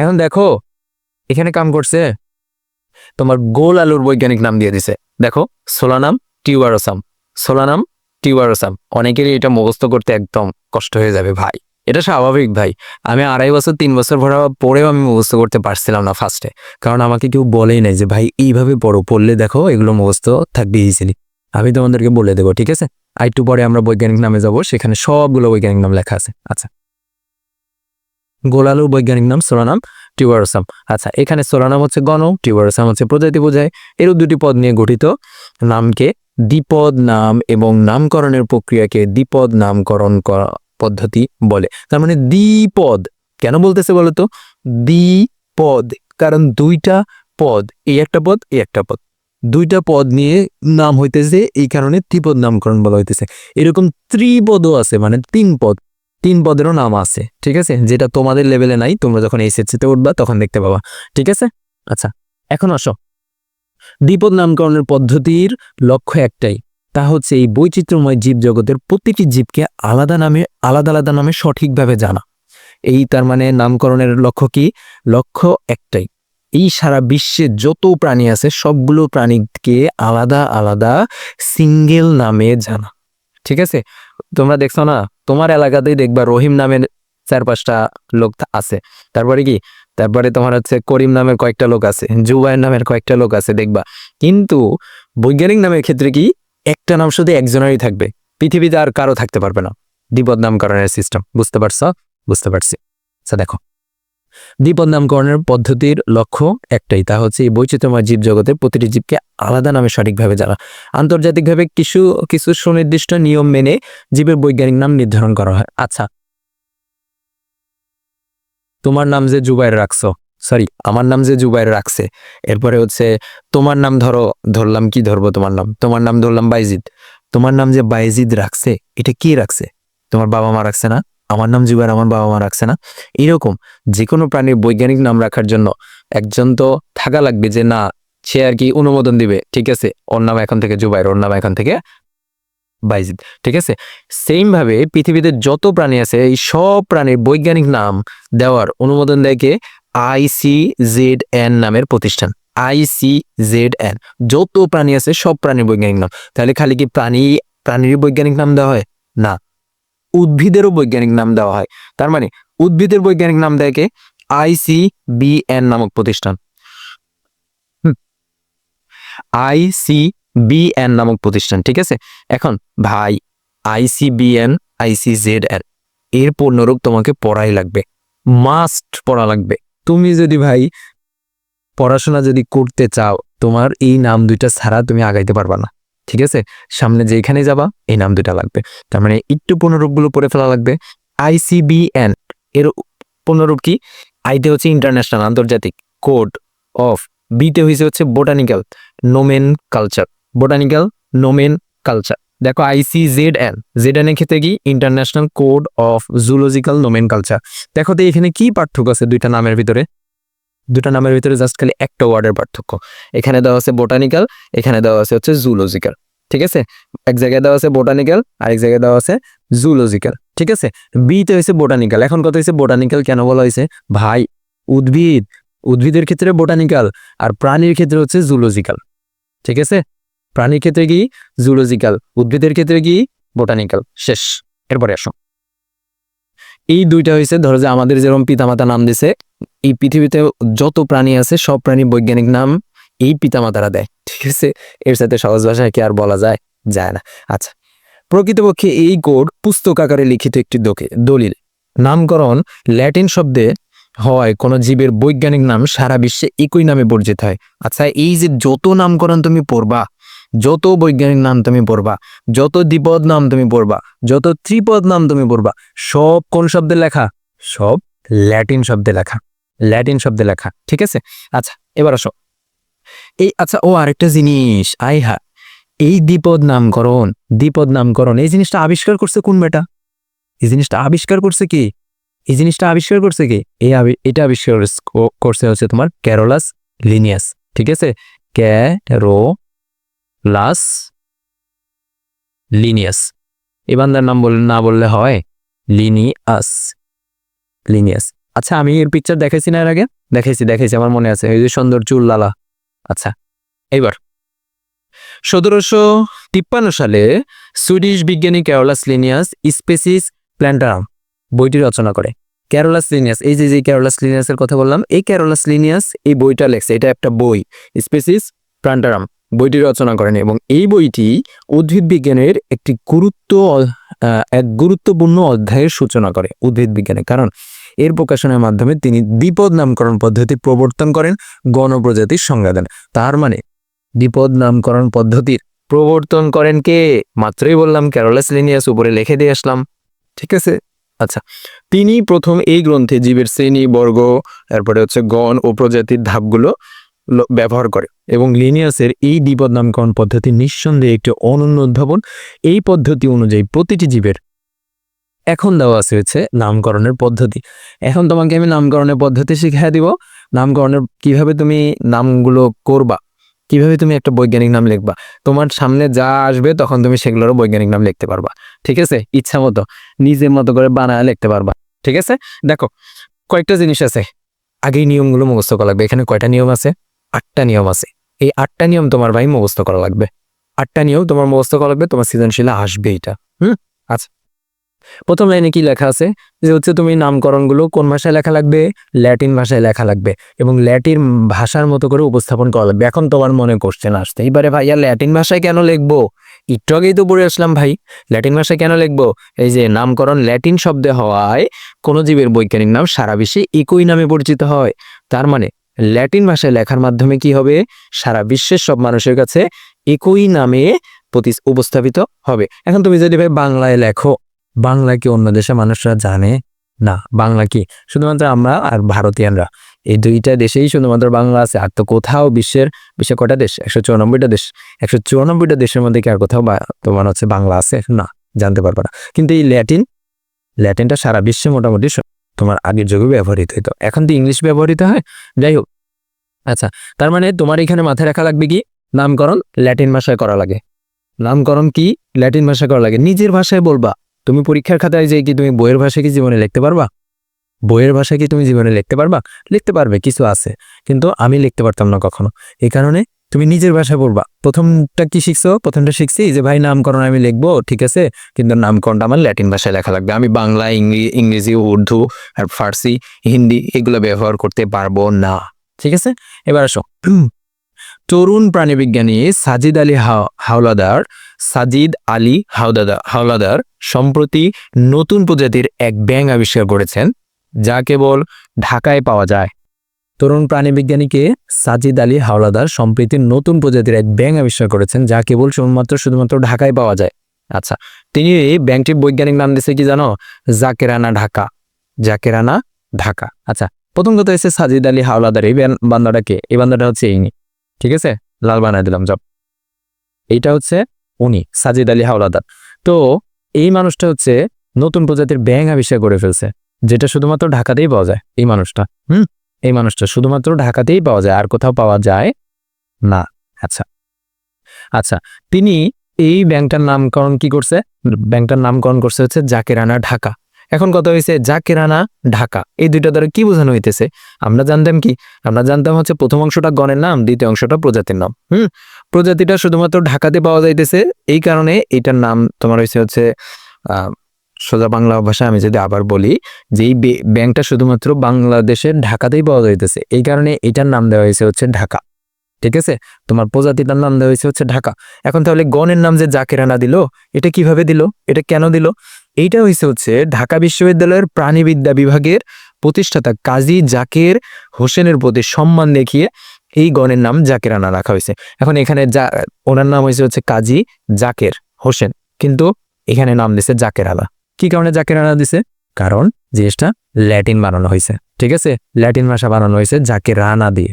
এখন দেখো এখানে কাম করছে, তোমার গোল আলুর বৈজ্ঞানিক নাম দিয়ে দিছে। দেখো, সোলানাম টিউবারোসাম। অনেকেরই এটা মুখস্থ করতে একদম কষ্ট হয়ে যাবে ভাই, এটা স্বাভাবিক ভাই। আমি 2.5 বছর 3 বছর পরেও আমি মুখস্থ করতে পারছিলাম না ফার্স্টে, কারণ আমাকে কেউ বলেই নাই যে ভাই এইভাবে পড়লে দেখো এগুলো মুখস্থ থাকবে ইজিলি। আমি তোমাদেরকে বলে দেবো, ঠিক আছে? আর একটু পরে আমরা বৈজ্ঞানিক নামে যাব, সেখানে সবগুলো বৈজ্ঞানিক নাম লেখা আছে। আচ্ছা, গোলালুর বৈজ্ঞানিক নাম সোলানাম টিউবারোসাম। আচ্ছা, এখানে সোলানাম হচ্ছে গণ, টিউবারোসাম হচ্ছে প্রজাতি বোঝায়। এরূপ দুটি পদ নিয়ে গঠিত নামকে দ্বিপদ নাম এবং নামকরণের প্রক্রিয়াকে দ্বিপদ নামকরণ পদ্ধতি বলে। তার মানে দ্বিপদ কেন বলতেছে বলতো? দ্বিপদ কারণ দুইটা পদ, এই একটা পদ, এই একটা পদ, দুইটা পদ নিয়ে নাম হইতেছে, এই কারণে দ্বিপদ নামকরণ বলা হইতেছে। এরকম ত্রিপদও আছে, মানে 3 পদেরও নাম আছে, ঠিক আছে? যেটা তোমাদের লেভেলে নাই, তোমরা যখন এইচএসসিতে উঠবা তখন দেখতে পাবা, ঠিক আছে? আচ্ছা, এখন আসো, দ্বিপদ নামকরণের পদ্ধতির লক্ষ্য একটাই, তা হচ্ছে এই বৈচিত্র্যময় জীবজগতের প্রতিটি জীবকে আলাদা আলাদা নামে সঠিকভাবে জানা। এই তার মানে নামকরণের লক্ষ্য কি? লক্ষ্য একটাই, এই সারা বিশ্বে যত প্রাণী আছে সবগুলো প্রাণীকে আলাদা আলাদা সিঙ্গেল নামে জানা, ঠিক আছে? তোমরা দেখছো না, তোমার এলাকাতেই দেখবা রহিম নামের 4-5টা লোক আছে, তারপরে তোমার হচ্ছে করিম নামের কয়েকটা লোক আছে, জুবাইর নামের কয়েকটা লোক আছে দেখবা। কিন্তু বৈজ্ঞানিক নামের ক্ষেত্রে কি, একটা নাম শুধু একজনেরই থাকবে, পৃথিবীতে আর কারো থাকতে পারবে না। দ্বিপদ নামকরণের সিস্টেম বুঝতে পারছো? বুঝতে পারছি। আচ্ছা দেখো, দ্বিপদ নামকরণের পদ্ধতির লক্ষ্য একটাই, তা হচ্ছে এই বৈচিত্র্যময় জীবজগতের প্রতিটি জীবকে আলাদা নামে সঠিকভাবে জানা। আন্তর্জাতিকভাবে কিছু সুনির্দিষ্ট নিয়ম মেনে জীবের বৈজ্ঞানিক নাম নির্ধারণ করা হয়। আচ্ছা, তোমার নাম যে জুবাইর রাখছো, সরি আমার নাম যে জুবাইর রাখছে, এরপরে হচ্ছে তোমার নাম ধরলাম, কি ধরবো তোমার নাম ধরলাম বাইজিদ, তোমার নাম যে বাইজিদ রাখছে এটা কি রাখছে? তোমার বাবা মা রাখছে না? আমার নাম জুবাইর আমার বাবা মা রাখছে না? এরকম যে কোনো প্রাণীর বৈজ্ঞানিক নাম রাখার জন্য একজন তো থাকা লাগবে যে না, সে আর কি অনুমোদন দিবে, ঠিক আছে ওর নাম এখন থেকে জুবাইর, ওর নাম এখন থেকে বাইজিদ, ঠিক আছে। সেম ভাবে পৃথিবীতে যত প্রাণী আছে এই সব প্রাণীর বৈজ্ঞানিক নাম দেওয়ার অনুমোদন দেয় কে? ICZN নামের প্রতিষ্ঠান। ICZN, যত প্রাণী আছে সব প্রাণীর বৈজ্ঞানিক নাম। তাহলে খালি কি প্রাণীর বৈজ্ঞানিক নাম দেওয়া হয়? না, উদ্ভিদেরও বৈজ্ঞানিক নাম দেওয়া হয়। তার মানে উদ্ভিদের বৈজ্ঞানিক নাম দেয় কে? ICBN নামক প্রতিষ্ঠান। ICBN নামক প্রতিষ্ঠান, ঠিক আছে। এখন ভাই ICBN ICZN এর পূর্ণরূপ তোমাকে পড়াই লাগবে, মাস্ট পড়া লাগবে। তুমি যদি ভাই পড়াশোনা যদি করতে চাও, তোমার এই নাম দুইটা ছাড়া তুমি আগাইতে পারবা না, ঠিক আছে। সামনে যেখানে যাবা এই নাম দুইটা লাগবে। তার মানে একটু পূর্ণরূপগুলো পড়ে ফেলা লাগবে। ICBN এর পূর্ণরূপ কি? আইতে হচ্ছে ইন্টারন্যাশনাল, আন্তর্জাতিক কোড অফ, বিতে হচ্ছে botanical nomenclature, botanical nomenclature. দেখো ICZN, ZN এর ক্ষেত্রে কি? International code of zoological nomenclature. দেখো তো এখানে কি পার্থক্য আছে দুইটা নামের ভিতরে? দুটা নামের ভিতরে জাস্ট খালি একটা ওয়ার্ডের পার্থক্য। এখানে দেওয়া আছে বোটানিক্যাল, এখানে দেওয়া আছে হচ্ছে জুলজিক্যাল, ঠিক আছে। এক জায়গায় দেওয়া আছে বোটানিক্যাল, আরেক জায়গায় দেওয়া আছে জুলজিক্যাল, ঠিক আছে। বিতে হয়েছে বোটানিক্যাল। এখন কথা হয়েছে বোটানিক্যাল কেন বলা হয়েছে? ভাই উদ্ভিদের ক্ষেত্রে বোটানিক্যাল, আর প্রাণীর ক্ষেত্রে হচ্ছে জুলজিক্যাল, ঠিক আছে। প্রাণীর ক্ষেত্রে কি? জুলজিক্যাল, উদ্ভিদের ক্ষেত্রে কি? বোটানিক্যাল। শেষ। এরপরে আসো, এই দুইটা হয়েছে ধরো যে আমাদের যেরকম পিতামাতা নাম দিছে, এই পৃথিবীতে যত প্রাণী আছে সব প্রাণী বৈজ্ঞানিক নাম এই পিতামাতারা দেয়, ঠিক আছে। এর সাথে সহজ ভাষায় কি আর বলা যায়? যায় না। আচ্ছা, প্রকৃতপক্ষে এই কোড পুস্তক আকারে লিখিত একটি দলিল। নামকরণ ল্যাটিন শব্দে হয় কোন জীবের বৈজ্ঞানিক নাম সারা বিশ্বে একই নামে পরিচিত হয়। আচ্ছা, এই যে যত নামকরণ তুমি পড়বা, যত বৈজ্ঞানিক নাম তুমি পড়বা, যত দ্বিপদ নাম তুমি পড়বা, যত ত্রিপদ নাম তুমি পড়বা, সব কোন শব্দে লেখা? সব ল্যাটিন শব্দে লেখা, ল্যাটিন শব্দে লেখা, ঠিক আছে। আচ্ছা, এবার আসো আচ্ছা আরেকটা জিনিস, এই দ্বিপদ নামকরণ এই জিনিসটা আবিষ্কার করছে কোন বেটা? এই জিনিসটা আবিষ্কার করছে কি? এটা আবিষ্কার করছে হচ্ছে তোমার ক্যারোলাস লিনিয়াস, ঠিক আছে। ক্যারোলাস লিনিয়াস, এই বান্দার নাম না বললে হয়, লিনিয়াস। আচ্ছা, আমি এর পিকচার দেখাইছি না এর আগে? দেখাইছি, আমার মনে আছে, এই যে সুন্দর চুল লালা। আচ্ছা, এইবার 1753 সালে সুইডিশ বিজ্ঞানী ক্যারোলাস লিনিয়াস স্পেসিস প্ল্যান্টারাম বইটি রচনা করে। ক্যারোলাস লিনিয়াস, এই যে ক্যারোলাস লিনিয়াসের কথা বললাম, এই ক্যারোলাস লিনিয়াস এই বইটা লেখছে, এটা একটা বই, স্পেসিস প্ল্যান্টারাম বইটি রচনা করেন। এবং এই বইটি উদ্ভিদ বিজ্ঞানের এক গুরুত্বপূর্ণ অধ্যায়ের সূচনা করে উদ্ভিদ বিজ্ঞানে, কারণ এর প্রকাশনের মাধ্যমে তিনি দ্বিপদ নামকরণ পদ্ধতি প্রবর্তন করেন, গণপ্রজাতির সংজ্ঞা দেন। তার মানে দ্বিপদ নামকরণ পদ্ধতির প্রবর্তন করেন কে? মাত্রই বললাম ক্যারোলাস লিনিয়াস, উপরে লিখে দিয়ে আসলাম, ঠিক আছে। আচ্ছা, তিনি প্রথম এই গ্রন্থে জীবের শ্রেণী বর্গ, এরপরে হচ্ছে গণ ও প্রজাতির ধাপগুলো ব্যবহার করে। এবং লিনিয়াসের এই দ্বিপদ নামকরণ পদ্ধতি নিঃসন্দেহে একটি অনন্য উদ্ভাবন। এই পদ্ধতি অনুযায়ী প্রতিটি জীবের এখন দেওয়া আছে হচ্ছে নামকরণের পদ্ধতি। এখন তোমাকে আমি নামকরণের পদ্ধতি শিখিয়ে দিব, নামকরণের কিভাবে তুমি নামগুলো করবা, কিভাবে তুমি একটা বৈজ্ঞানিক নাম লিখবা। তোমার সামনে যা আসবে তখন তুমি সেগুলোরও বৈজ্ঞানিক নাম লিখতে পারবা, ঠিক আছে। ইচ্ছা মতো নিজের মতো করে বানায় লিখতে পারবা, ঠিক আছে। দেখো, কয়েকটা জিনিস আছে, আগেই নিয়মগুলো মুখস্থ করা লাগবে। এখানে কয়টা নিয়ম আছে? 8টা নিয়ম আছে। এই 8টা নিয়ম তোমার ভাই মুখস্থ করা লাগবে, 8টা নিয়ম তোমার মুখস্থ করা লাগবে, তোমার সৃজনশীলে আসবে এটা। আচ্ছা, প্রথম লাইনে কি লেখা আছে যে হচ্ছে তুমি নামকরণগুলো কোন ভাষায় লেখা লাগবে? ল্যাটিন ভাষায় লেখা লাগবে, এবং ল্যাটিন ভাষার মতো করে উপস্থাপন করা লাগবে। এখন তোমার মনে কোশ্চেন আসতে এইবারে, ভাইয়া ল্যাটিন ভাষায় কেন লিখবো? একটু আগেই তো পড়ে আসলাম ভাই, ল্যাটিন ভাষায় কেন লিখবো? এই যে নামকরণ ল্যাটিন শব্দে হওয়ায় কোন জীবের বৈজ্ঞানিক নাম সারা বিশ্বে একই নামে পরিচিত হয়। তার মানে ল্যাটিন ভাষায় লেখার মাধ্যমে কি হবে? সারা বিশ্বের সব মানুষের কাছে একই নামে উপস্থাপিত হবে। এখন তুমি যদি ভাই বাংলায় লেখো, বাংলা কি অন্য দেশের মানুষরা জানে? না, বাংলা কি শুধুমাত্র আমরা আর ভারতীয়রা। এই দুইটা দেশেই শুধুমাত্র বাংলা আছে, আর তো কোথাও বিশ্বে কটা দেশ? 194টা দেশ। 194টা দেশের মধ্যে কি আর কোথাও তোমার হচ্ছে বাংলা আছে? না, জানতে পারবে না। কিন্তু এই ল্যাটিনটা সারা বিশ্বে মোটামুটি তোমার আগের যুগে ব্যবহৃত হতো, এখন তো ইংলিশ ব্যবহৃত হয়। যাই হোক, আচ্ছা, তার মানে তোমার এখানে মাথায় রাখা লাগবে কি, নামকরণ ল্যাটিন ভাষায় করা লাগে। নামকরণ কি ল্যাটিন ভাষায় করা লাগে, নিজের ভাষায় বলবা। তুমি পরীক্ষার খাতায় যে কি তুমি বইয়ের ভাষা কি জীবনে লিখতে পারবা? বইয়ের ভাষা কি তুমি জীবনে লিখতে পারবা? লিখতে পারবে, কিছু আছে, কিন্তু আমি লিখতে পারতাম না কখনো। এই কারণে তুমি নিজের ভাষায় বলবা। প্রথমটা কি শিখছো? প্রথমটা শিখছি যে ভাই নামকরণ আমি লিখবো, ঠিক আছে, কিন্তু নামকরণটা আমার ল্যাটিন ভাষায় লেখা লাগবে। আমি বাংলা, ইংরেজি, উর্দু আর ফার্সি, হিন্দি এগুলো ব্যবহার করতে পারবো না, ঠিক আছে। এবার আসো, তরুণ প্রাণীবিজ্ঞানী সাজিদ আলী হাওলাদার সম্প্রতি নতুন প্রজাতির এক ব্যাঙ আবিষ্কার করেছেন, যা কেবল ঢাকায় পাওয়া যায়। তরুণ প্রাণীবিজ্ঞানীকে সাজিদ আলী হাওলাদার সম্প্রতি নতুন প্রজাতির এক ব্যাঙ আবিষ্কার করেছেন, যা কেবল শুধুমাত্র ঢাকায় পাওয়া যায়। আচ্ছা, তিনি এই ব্যাঙটির বৈজ্ঞানিক নাম দিয়েছে কি জানো? জাকেরানা ঢাকা। আচ্ছা, প্রথম কথা হচ্ছে সাজিদ আলী হাওলাদার এই বান্দাটাকে, এই বান্দাটা হচ্ছে ইনি, ঠিক আছে, লাল বানায় দিলাম জব। এইটা হচ্ছে উনি, সাজিদ আলী হাওলাদার। তো এই মানুষটা হচ্ছে নতুন প্রজাতির ব্যাঙ আবিষ্কার করে ফেলছে, যেটা শুধুমাত্র ঢাকাতেই পাওয়া যায়। এই মানুষটা শুধুমাত্র ঢাকাতেই পাওয়া যায়, আর কোথাও পাওয়া যায় না। আচ্ছা, তিনি এই ব্যাঙটার নামকরণ কি করছে? ব্যাঙটার নামকরণ করছে হচ্ছে জাকেরানা ঢাকা। এখন কথা হয়েছে জাকেরানা ঢাকা, এই দুইটা দ্বারা কি বোঝানো হইতেছে? আমরা জানতাম হচ্ছে প্রথম অংশটা গণের নাম, দ্বিতীয় অংশটা প্রজাতির নাম। প্রজাতিটা শুধুমাত্র ঢাকাতে পাওয়া যাইতেছে, এই কারণে এটার নাম তোমার হচ্ছে সোজা বাংলা ভাষায় আমি যদি আবার বলি যে এই ব্যাঙটা শুধুমাত্র বাংলাদেশের ঢাকাতেই পাওয়া যাইতেছে, এই কারণে এটার নাম দেওয়া হয়েছে হচ্ছে ঢাকা, ঠিক আছে। তোমার প্রজাতিটার নাম দেওয়া হয়েছে হচ্ছে ঢাকা। এখন তাহলে গণের নাম যে জাকেরানা দিল, এটা কিভাবে দিল? এটা কেন দিল? এইটা হচ্ছে ঢাকা বিশ্ববিদ্যালয়ের প্রাণীবিদ্যা বিভাগের প্রতিষ্ঠাতা কাজী জাকের হোসেনের প্রতি সম্মান দেখিয়ে এই গণের নাম জাকেরানা রাখা হয়েছে। এখন এখানে ওনার নাম হচ্ছে কাজী জাকের হোসেন, কিন্তু এখানে নাম দিছে জাকেরানা। কি কারণে জাকেরানা দিছে? কারণ জিনিসটা ল্যাটিন বানানো হয়েছে, ঠিক আছে, ল্যাটিন ভাষা বানানো হয়েছে জাকেরানা দিয়ে।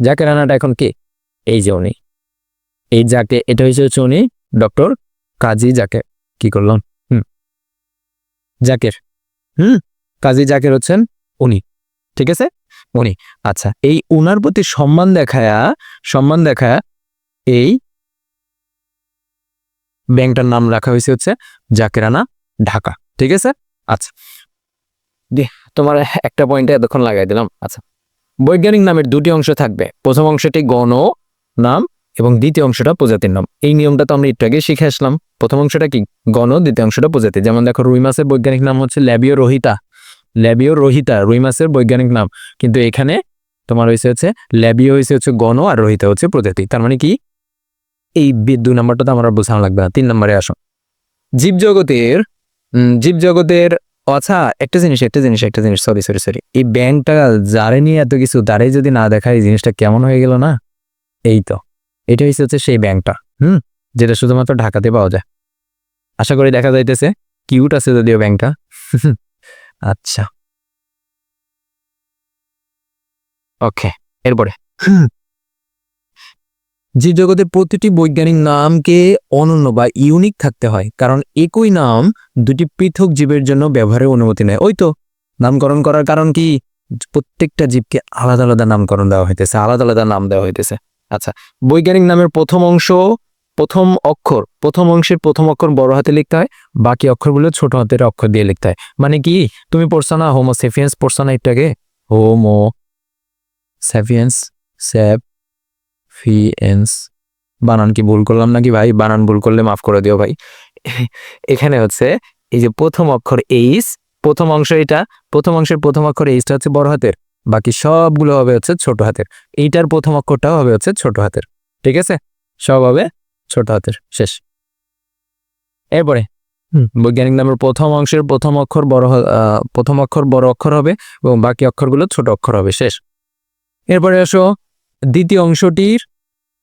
জাকেরানাটা এখন কে? এই যে উনি, এই জাকে, এটা হচ্ছে উনি ডক্টর কাজী জাকের। কি করলাম? জাকের, কাজী জাকের হচ্ছেন উনি, ঠিক আছে, উনি। আচ্ছা, এই উনার প্রতি সম্মান দেখায়া এই ব্যাংকটার নাম রাখা হয়েছে হচ্ছে জাকেরানা ঢাকা, ঠিক আছে। আচ্ছা, তোমার একটা পয়েন্টে এতক্ষণ লাগাই দিলাম। আচ্ছা, বৈজ্ঞানিক নামের দুটি অংশ থাকবে, প্রথম অংশটি গণ নাম এবং দ্বিতীয় অংশটা প্রজাতির নাম। এই নিয়মটা তো আমরা একটু আগে শিখে আসলাম। প্রথম অংশটা কি গণ, দ্বিতীয় অংশটা প্রজাতি। যেমন দেখো, রুই মাছের বৈজ্ঞানিক নাম হচ্ছে ল্যাবিও রোহিতা, রুই মাছের বৈজ্ঞানিক নাম, কিন্তু এখানে তোমার হচ্ছে ল্যাবিও হচ্ছে গণ আর রোহিতা হচ্ছে প্রজাতি। তার মানে কি, এই 2 নম্বরটা তো আমার বোঝানো লাগবে না। 3 নম্বরে আসো, জীবজগতের আচ্ছা, একটা জিনিস সরি, এই ব্যাংকটা যারে নিয়ে এত কিছু, তারে যদি না দেখায়, এই জিনিসটা কেমন হয়ে গেল না? এই তো, এটা হচ্ছে সেই ব্যাংকটা, যেটা শুধুমাত্র ঢাকাতে পাওয়া যায়। আশা করি দেখা যাইতেছে, কিউট আছে যদিও ব্যাংকটা। আচ্ছা, ওকে, এরপরে জীবজগতের প্রতিটি বৈজ্ঞানিক নামকে অনন্য বা ইউনিক থাকতে হয়, কারণ একই নাম দুটি পৃথক জীবের জন্য ব্যবহারের অনুমতি নেয়। ওই তো, নামকরণ করার কারণ কি? প্রত্যেকটা জীবকে আলাদা আলাদা নামকরণ দেওয়া হইতেছে, আলাদা আলাদা নাম দেওয়া হইতেছে। আচ্ছা, বৈজ্ঞানিক নামের প্রথম অংশের প্রথম অক্ষর বড় হাতে লিখতে হয়, বাকি অক্ষরগুলো ছোট হাতের অক্ষর দিয়ে লিখতে হয়। মানে কি, তুমি পড়ছো না হোমো সেপিয়েন্স, পড়ছো না একটু আগে? হোমো সেপিয়েন্স, সেপিয়েন্স, বানান কি ভুল করলাম নাকি ভাই? বানান ভুল করলে মাফ করে দিও ভাই। এখানে হচ্ছে এই যে প্রথম অক্ষর এইচ, প্রথম অংশ, এটা প্রথম অংশের প্রথম অক্ষর এইচটা হচ্ছে বড় হাতের, বাকি সবগুলো হবে হচ্ছে ছোট হাতের। এইটার প্রথম অক্ষরটাও হবে হচ্ছে ছোট হাতের, ঠিক আছে, সব হবে ছোট হাতের। শেষ। এরপরে বৈজ্ঞানিক নামের প্রথম অংশের প্রথম অক্ষর বড় অক্ষর হবে এবং বাকি অক্ষরগুলো ছোট অক্ষর হবে। শেষ। এরপরে আসো, দ্বিতীয় অংশটির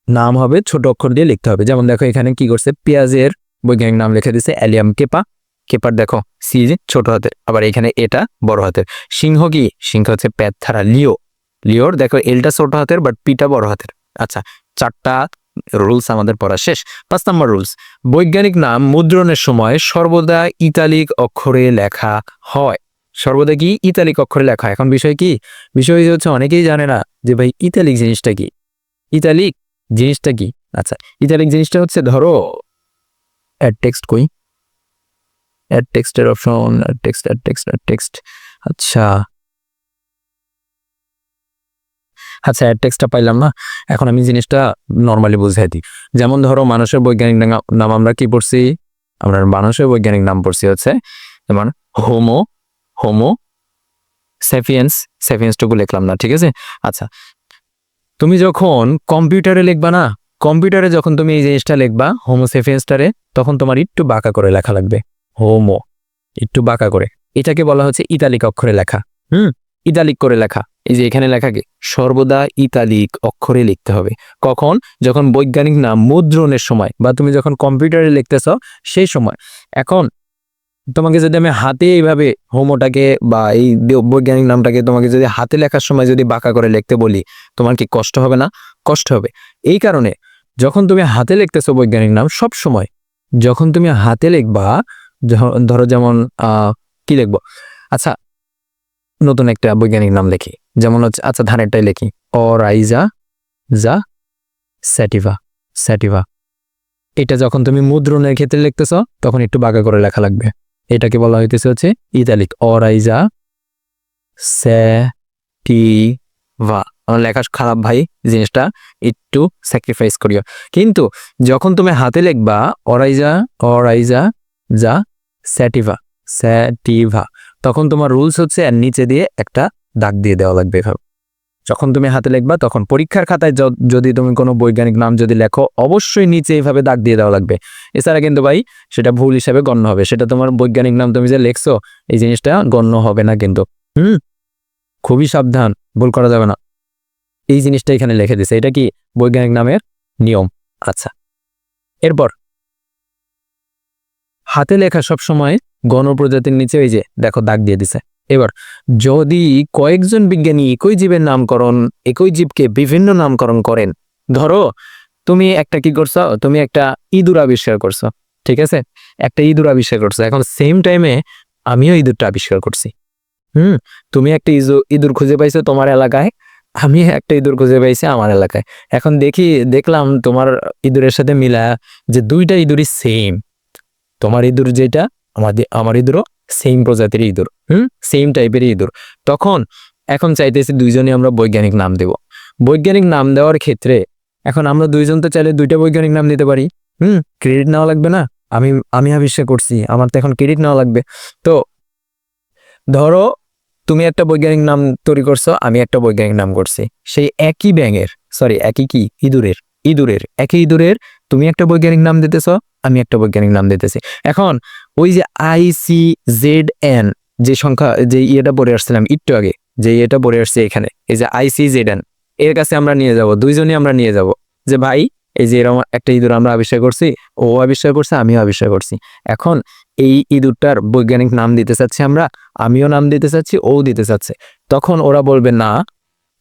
নাম হবে ছোট অক্ষর দিয়ে লিখতে হবে। যেমন দেখো, এখানে কি করছে, পেঁয়াজের বৈজ্ঞানিক নাম লিখে দিছে অ্যালিয়াম কেপা, কেপার দেখো সি ছোট হাতের, আবার এখানে এটা বড় হাতের। সিংহ কি? সিংহ হচ্ছে প্যাথারা। লিও, লিওর দেখো এলটা ছোট হাতের বাট পিটা বড় হাতের। আচ্ছা, 4টা রুলস আমাদের পড়া শেষ। 5 নম্বর রুলস, বৈজ্ঞানিক নাম মুদ্রণের সময় সর্বদা ইতালিক অক্ষরে লেখা হয়। সর্বদা কি? ইতালিক অক্ষরে লেখা। এখন বিষয় কি? বিষয় হচ্ছে অনেকেই জানে না যে ভাই ইতালিক জিনিসটা কি। ইতালিক জিনিসটা কি? আচ্ছা, ইতালিক জিনিসটা হচ্ছে ধরো অ্যাড টেক্সট কই, অ্যাড টেক্সটের option, add text, add text, add text. আচ্ছা আচ্ছা, অ্যাড টেক্সটটা পাইলাম না। এখন আমি জিনিসটা নর্মালি বুঝাই দিই। যেমন ধরো মানুষের বৈজ্ঞানিক নাম আমরা কি পড়ছি? আমরা মানুষের বৈজ্ঞানিক নাম পড়ছি হচ্ছে যেমন হোমো, হোমো স্যাপিয়েন্স, স্যাপিয়েন্সটুকু লিখলাম না, ঠিক আছে? আচ্ছা, তুমি যখন কম্পিউটারে লিখবা না, কম্পিউটারে যখন তুমি এই জিনিসটা লিখবা হোমো স্যাপিয়েন্সটারে, তখন তোমার একটু বাঁকা করে লেখা লাগবে। হোমো একটু বাঁকা করে, এটাকে বলা হচ্ছে ইতালিক অক্ষরে লেখা। ইতালিক করে লেখা। এই যে এখানে লেখা কি? সর্বদা ইতালিক অক্ষরে লিখতে হবে। কখন? যখন বৈজ্ঞানিক নাম মুদ্রণের সময় বা তুমি যখন কম্পিউটারে লিখতেছ সেই সময়। এখন তোমাকে যদি আমি হাতে এইভাবে হোমোটাকে বা এই বৈজ্ঞানিক নামটাকে তোমাকে যদি হাতে লেখার সময় যদি বাঁকা করে লিখতে বলি, তোমার কি কষ্ট হবে না? কষ্ট হবে। এই কারণে যখন তুমি হাতে লিখতেছো বৈজ্ঞানিক নাম, সব সময় যখন তুমি হাতে লিখবা, ধরো যেমন কি লিখবো? আচ্ছা, নতুন একটা বৈজ্ঞানিক নাম লিখি, যেমন হচ্ছে আচ্ছা ধানেরটাই লিখি, অরাইজা যা স্যাটিভা, স্যাটিভা। এটা যখন তুমি মুদ্রণের ক্ষেত্রে লিখতেছ তখন একটু বাঁকা করে লেখা লাগবে। এটাকে বলা হইতেছে হচ্ছে ইতালিক, অরাইজা স্যাটিভা। আমার লেখা খারাপ ভাই, জিনিসটা একটু স্যাক্রিফাইস করিও। কিন্তু যখন তুমি হাতে লিখবা অরাইজা, অরাইজা যা স্যাটিভা, স্যাটিভা, তখন তোমার রুলস হচ্ছে এর নিচে দিয়ে একটা দাগ দিয়ে দেওয়া লাগবে এভাবে। যখন তুমি হাতে লিখবা তখন পরীক্ষার খাতায় যদি তুমি কোনো বৈজ্ঞানিক নাম যদি লেখো, অবশ্যই নিচে এইভাবে দাগ দিয়ে দেওয়া লাগবে। এছাড়া কিন্তু ভাই সেটা ভুল হিসাবে গণ্য হবে। সেটা তোমার বৈজ্ঞানিক নাম তুমি যে লেখছো এই জিনিসটা গণ্য হবে না কিন্তু। খুবই সাবধান, ভুল করা যাবে না। এই জিনিসটা এখানে লিখে দিছে, এটা কি? বৈজ্ঞানিক নামের নিয়ম। আচ্ছা, এরপর হাতে লেখা সবসময় গণপ্রজাতির নিচে এই যে দেখো দাগ দিয়ে দিছে। এবার যদি কয়েকজন বিজ্ঞানী একই জীবের নামকরণ, একই জীবকে বিভিন্ন নামকরণ করেন, ধরো তুমি একটা কি করছো? তুমি একটা ইঁদুর আবিষ্কার করছো, ঠিক আছে? একটা ইঁদুর আবিষ্কার করছো, এখন সেম টাইমে আমিও ইঁদুরটা আবিষ্কার করছি। তুমি একটা ইঁদুর খুঁজে পাইছো তোমার এলাকায়, আমি একটা ইঁদুর খুঁজে পাইছি আমার এলাকায়। এখন দেখলাম তোমার ইঁদুরের সাথে মিলা যে দুইটা ইঁদুরই সেম। তোমার ইঁদুর যেটা, আমার ইঁদুরও সেম প্রজাতির ইঁদুর, সেম টাইপের ইঁদুর। তখন এখন চাইতেছি দুইজনই আমরা বৈজ্ঞানিক নাম দেব। বৈজ্ঞানিক নাম দেওয়ার ক্ষেত্রে এখন আমরা দুইজন তো চাইলে দুইটা বৈজ্ঞানিক নাম দিতে পারি। ক্রেডিট নেওয়া লাগবে না? আমি আবিষ্কার করছি, আমার তো এখন ক্রেডিট নেওয়া লাগবে। তো ধরো তুমি একটা বৈজ্ঞানিক নাম তৈরি করছো, আমি একটা বৈজ্ঞানিক নাম করছি, সেই একই ব্যাঙের, সরি একই কি ইঁদুরের, একই ইঁদুরের তুমি একটা বৈজ্ঞানিক নাম দিতেছ, আমি একটা বৈজ্ঞানিক নাম দিতেছি। এখন ওই যে ICZN যে সংখ্যা, যে ইয়েটা পড়ে আসছিলাম একটু আগে, যে ইয়েটা পড়ে আসছে এখানে, এই যে ICZN, এর কাছে আমরা নিয়ে যাব, দুইজনই আমরা নিয়ে যাব যে ভাই এই যে এরকম একটা ইঁদুর আমরা আবিষ্কার করছি, ও আবিষ্কার করছে, আমিও আবিষ্কার করছি। এখন এই ইঁদুরটার বৈজ্ঞানিক নাম দিতে চাচ্ছি আমরা, আমিও নাম দিতে চাচ্ছি, ও দিতে চাচ্ছে। তখন ওরা বলবে না,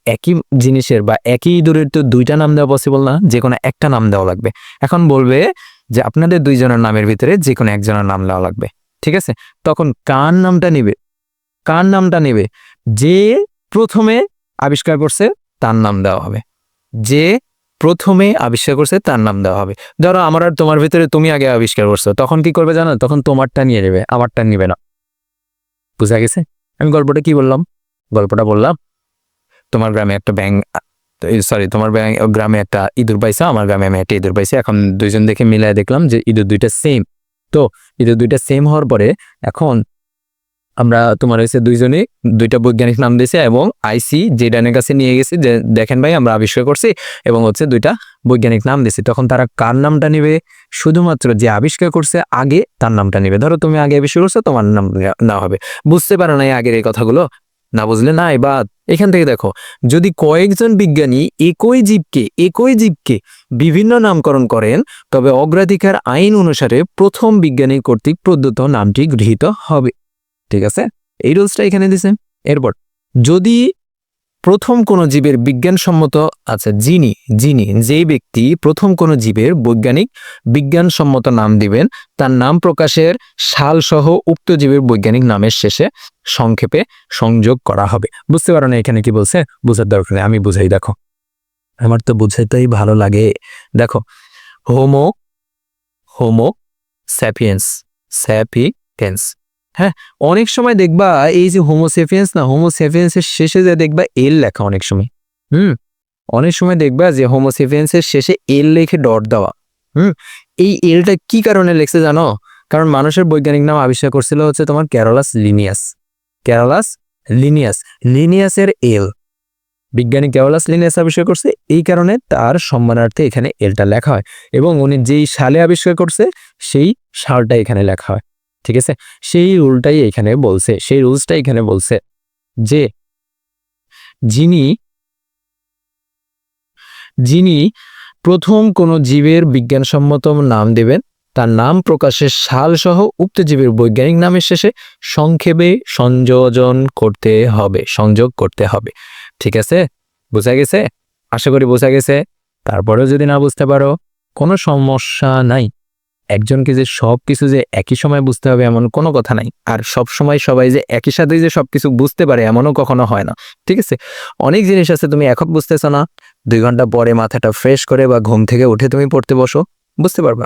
একই জিনিসের বা একই ইঁদুরের তো দুইটা নাম দেওয়া পসিবল না, যে কোনো একটা নাম দেওয়া লাগবে। এখন বলবে যে আপনাদের দুইজনের নামের ভিতরে যে কোনো একজনের নাম দেওয়া লাগবে, ঠিক আছে? তখন কার নামটা নিবে? কার নামটা নেবে? যে প্রথমে আবিষ্কার করছে তার নাম দেওয়া হবে, যে প্রথমে আবিষ্কার করছে তার নাম দেওয়া হবে। ধরো আমার আর তোমার ভিতরে তুমি আগে আবিষ্কার করছো, তখন কি করবে জানো? তখন তোমারটা নিয়ে নেবে, আমারটা নিবে না। বুঝা গেছে? আমি গল্পটা কি বললাম? গল্পটা বললাম তোমার গ্রামে একটা তোমার গ্রামে একটা ইঁদুর পাইছে, আমার গ্রামে আমি একটা ইঁদুর পাইছি। এখন দুইজন দেখে মিলায় দেখলাম যে ইঁদুর দুইটা সেম। তো ইঁদুর দুইটা সেম হওয়ার পরে এখন আমরা তোমার হয়েছে দুইজনে দুইটা বৈজ্ঞানিক নাম দিয়েছে এবং ICZN কাছে নিয়ে গেছি যে দেখেন ভাই আমরা আবিষ্কার করছি, এবং হচ্ছে দুইটা বৈজ্ঞানিক নাম দিয়েছি। তখন তারা কার নামটা নেবে? শুধুমাত্র যে আবিষ্কার করছে আগে তার নামটা নেবে। ধরো তুমি আগে আবিষ্কার করছো, তোমার নাম না হবে। বুঝতে পারো না আগের এই কথাগুলো? না বুঝলে নাই বাদ। এখান থেকে দেখো, যদি কয়েকজন বিজ্ঞানী একই জীবকে বিভিন্ন নামকরণ করেন, তবে অগ্রাধিকার আইন অনুসারে প্রথম বিজ্ঞানী কর্তৃক প্রদত্ত নামটি গৃহীত হবে। ঠিক আছে, এই রুলসটা এখানে দিছে। এরপর যদি প্রথম কোনো জীবের বিজ্ঞানসম্মত, আচ্ছা যেই ব্যক্তি প্রথম কোনো জীবের বিজ্ঞানসম্মত নাম দিবেন, তার নাম প্রকাশের সাল সহ উক্ত জীবের বৈজ্ঞানিক নামের শেষে সংক্ষেপে সংযোগ করা হবে। বুঝতে পারো না এখানে কি বলছে? বুঝার দরকার নেই, আমি বুঝাই। দেখো, আমার তো বুঝাইতেই ভালো লাগে। দেখো, হোমো স্যাপিয়েন্স। হ্যাঁ, অনেক সময় দেখবা এই যে হোমোসেপিয়েন্সের শেষে যে দেখবা এল লেখা অনেক সময়। অনেক সময় দেখবা যে হোমোসেপিয়েন্সের শেষে এল লিখে ডট দেওয়া। এই এলটা কি কারণে লেখছে জানো? কারণ মানুষের বৈজ্ঞানিক নাম আবিষ্কার করছিল হচ্ছে তোমার ক্যারোলাস লিনিয়াসের এল। বিজ্ঞানী ক্যারোলাস লিনিয়াস আবিষ্কার করছে, এই কারণে তার সম্মানার্থে এখানে এলটা লেখা হয়, এবং উনি যেই সালে আবিষ্কার করছে সেই সালটা এখানে লেখা হয়। ঠিক আছে, সেই রুলসটাই এখানে বলছে যে যিনি প্রথম কোনো জীবের বিজ্ঞানসম্মত নাম দেবেন, তার নাম প্রকাশের সাল সহ উক্ত জীবের বৈজ্ঞানিক নামের শেষে সংক্ষেপে সংযোগ করতে হবে। ঠিক আছে, বোঝা গেছে? আশা করি বোঝা গেছে। তারপরেও যদি না বুঝতে পারো, কোনো সমস্যা নাই। একজনকে যে সবকিছু যে একই সময় বুঝতে হবে এমন কোনো কথা নাই, আর সব সময় সবাই যে একই সাথে যে সবকিছু বুঝতে পারে এমনও কখনো হয় না। ঠিক আছে, অনেক জিনিস আছে তুমি এখন বুঝতেছ না, 2 ঘন্টা পরে মাথাটা ফ্রেশ করে বা ঘুম থেকে উঠে তুমি পড়তে বসো, বুঝতে পারবা।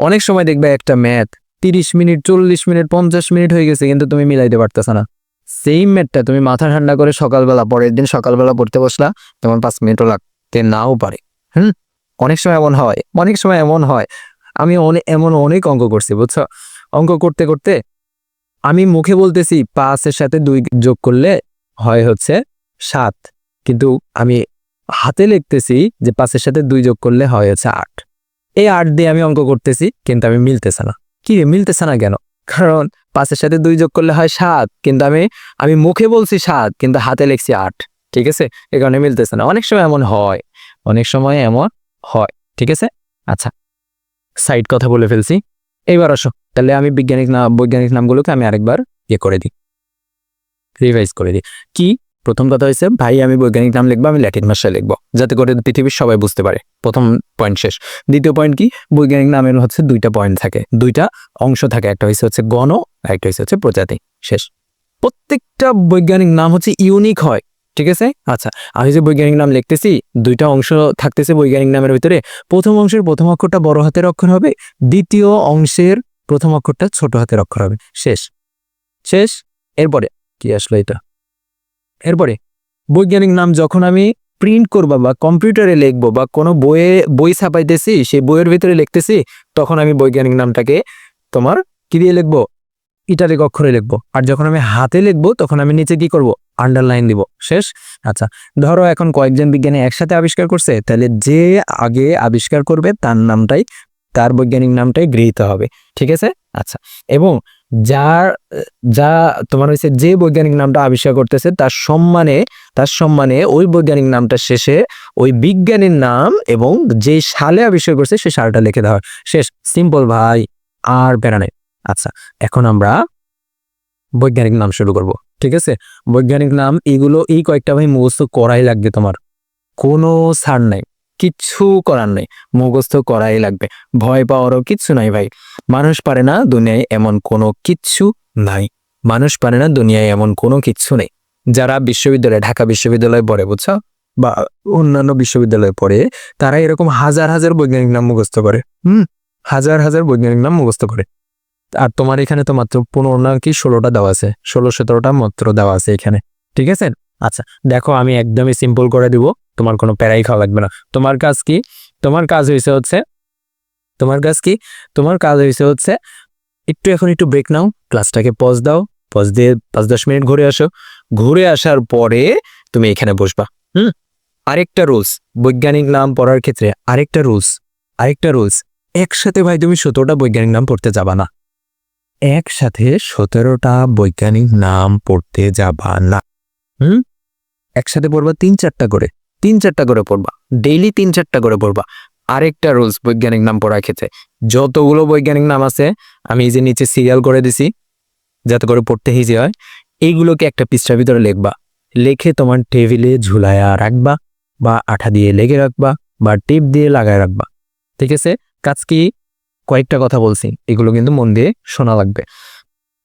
অনেক সময় দেখবে একটা ম্যাথ 30 মিনিট 40 মিনিট 50 মিনিট হয়ে গেছে, কিন্তু তুমি মিলাইতে পারতেছ না। সেম ম্যাথটা তুমি মাথা ঠান্ডা করে পরের দিন সকালবেলা পড়তে বসলা, তোমার 5 মিনিটও লাগতে নাও পারে। অনেক সময় এমন হয়। আমি অনেক অঙ্ক করছি, বুঝছো? অঙ্ক করতে করতে আমি মুখে বলতেছি 5-এর সাথে 2 যোগ করলে হয় হচ্ছে 7, কিন্তু আমি হাতে লিখতেছি যে 5-এর সাথে 2 যোগ করলে হয় হচ্ছে 8। এই 8 দিয়ে আমি অঙ্ক করতেছি, কিন্তু আমি মিলতেছে না। কি রে, মিলতেছে না কেন? কারণ 5-এর সাথে 2 যোগ করলে হয় 7, কিন্তু আমি মুখে বলছি 7, কিন্তু হাতে লিখছি 8। ঠিক আছে, এই কারণে মিলতেছে না। অনেক সময় এমন হয়। ঠিক আছে, আচ্ছা, সাইড কথা বলে ফেলছি। এইবার আসো, তাহলে আমি বৈজ্ঞানিক নামগুলোকে আমি আরেকবার রিভাইজ করে দিই। কি প্রথম কথা হয়েছে, ভাই আমি বৈজ্ঞানিক নাম লিখবো, আমি ল্যাটিন ভাষায় লিখবো, যাতে করে পৃথিবীর সবাই বুঝতে পারে। প্রথম পয়েন্ট শেষ। দ্বিতীয় পয়েন্ট কি, বৈজ্ঞানিক নামের হচ্ছে 2টা পয়েন্ট থাকে, 2টা অংশ থাকে, একটা হচ্ছে গণ, একটা হচ্ছে প্রজাতি। শেষ। প্রত্যেকটা বৈজ্ঞানিক নাম হচ্ছে ইউনিক হয়। ঠিক আছে, আচ্ছা, আমি যে বৈজ্ঞানিক নাম লিখতেছি, 2টা অংশ থাকতেছে বৈজ্ঞানিক নামের ভিতরে। প্রথম অংশের প্রথম অক্ষরটা বড় হাতের অক্ষর হবে, দ্বিতীয় অংশের প্রথম অক্ষরটা ছোট হাতের অক্ষর হবে। শেষ। এরপরে কি আসলো এটা? এরপরে বৈজ্ঞানিক নাম যখন আমি প্রিন্ট করবো বা কম্পিউটারে লিখবো বা কোনো বই ছাপাইতেছি, সেই বইয়ের ভিতরে লিখতেছি, তখন আমি বৈজ্ঞানিক নামটাকে তোমার কি দিয়ে লিখবো? ইটালিক অক্ষরে লিখবো। আর যখন আমি হাতে লিখবো, তখন আমি নিচে কি করব? আন্ডারলাইন দিব। শেষ। আচ্ছা, ধরো এখন কয়েকজন বিজ্ঞানী একসাথে আবিষ্কার করছে, তাহলে যে আগে আবিষ্কার করবে তার বৈজ্ঞানিক নামটাই গৃহীত হবে। ঠিক আছে, আচ্ছা, এবং যা তোমার হচ্ছে যে বৈজ্ঞানিক নামটা আবিষ্কার করতেছে তার সম্মানে ওই বৈজ্ঞানিক নামটা শেষে ওই বিজ্ঞানীর নাম এবং যে সালে আবিষ্কার করছে সেই সালটা লিখে দেওয়া হয়। শেষ, সিম্পল ভাই, আর প্যারা নেই। আচ্ছা, এখন আমরা বৈজ্ঞানিক নাম শুরু করব। ঠিক আছে, বৈজ্ঞানিক নাম এই কয়েকটা ভাই মুখস্থ করাই লাগবে, তোমার কোনো ছাড় নাই, কিচ্ছু করার নেই, মুখস্থ করাই লাগবে। ভয় পাওয়ারও কিচ্ছু নাই ভাই। মানুষ পারে না দুনিয়ায় এমন কোনো কিচ্ছু নেই। যারা ঢাকা বিশ্ববিদ্যালয়ে পড়ে, বুঝছো, বা অন্যান্য বিশ্ববিদ্যালয়ে পড়ে, তারা এরকম হাজার হাজার বৈজ্ঞানিক নাম মুখস্থ করে। হাজার হাজার বৈজ্ঞানিক নাম মুখস্থ করে। আর তোমার এখানে তো মাত্র 15 না কি 16টা দেওয়া আছে, 16-17টা মাত্র দেওয়া আছে এখানে। ঠিক আছে, আচ্ছা, দেখো আমি একদমই সিম্পল করে দিব, তোমার কোনো প্যারাই খাওয়া লাগবে না। তোমার কাজ হচ্ছে এখন একটু ব্রেক নাও, ক্লাসটাকে পজ দিয়ে 5-10 মিনিট ঘুরে আসো। ঘুরে আসার পরে তুমি এখানে বসবা। আরেকটা রুলস, বৈজ্ঞানিক নাম পড়ার ক্ষেত্রে আরেকটা রুলস, একসাথে ভাই তুমি 17টা বৈজ্ঞানিক নাম পড়তে যাবা না। একসাথে 17টা বৈজ্ঞানিক নাম পড়তে যাবা না। একসাথে পড়বা 3-4টা করে, 3-4টা করে পড়বা, ডেইলি 3-4টা করে পড়বা। আরেকটা রুলস বৈজ্ঞানিক নাম পড়ার ক্ষেত্রে, যতগুলো বৈজ্ঞানিক নাম আছে আমি এই যে নিচে সিরিয়াল করে দিছি যাতে করে পড়তে ইজি হয়, এইগুলোকে একটা পৃষ্ঠার ভিতরে লিখবা, লিখে তোমার টেবিলে ঝুলায়া রাখবা বা আঠা দিয়ে লেগে রাখবা বা টেপ দিয়ে লাগায় রাখবা। ঠিক আছে, কাজ কি? কয়েকটা কথা বলছি, এগুলো কিন্তু মন দিয়ে শোনা লাগবে।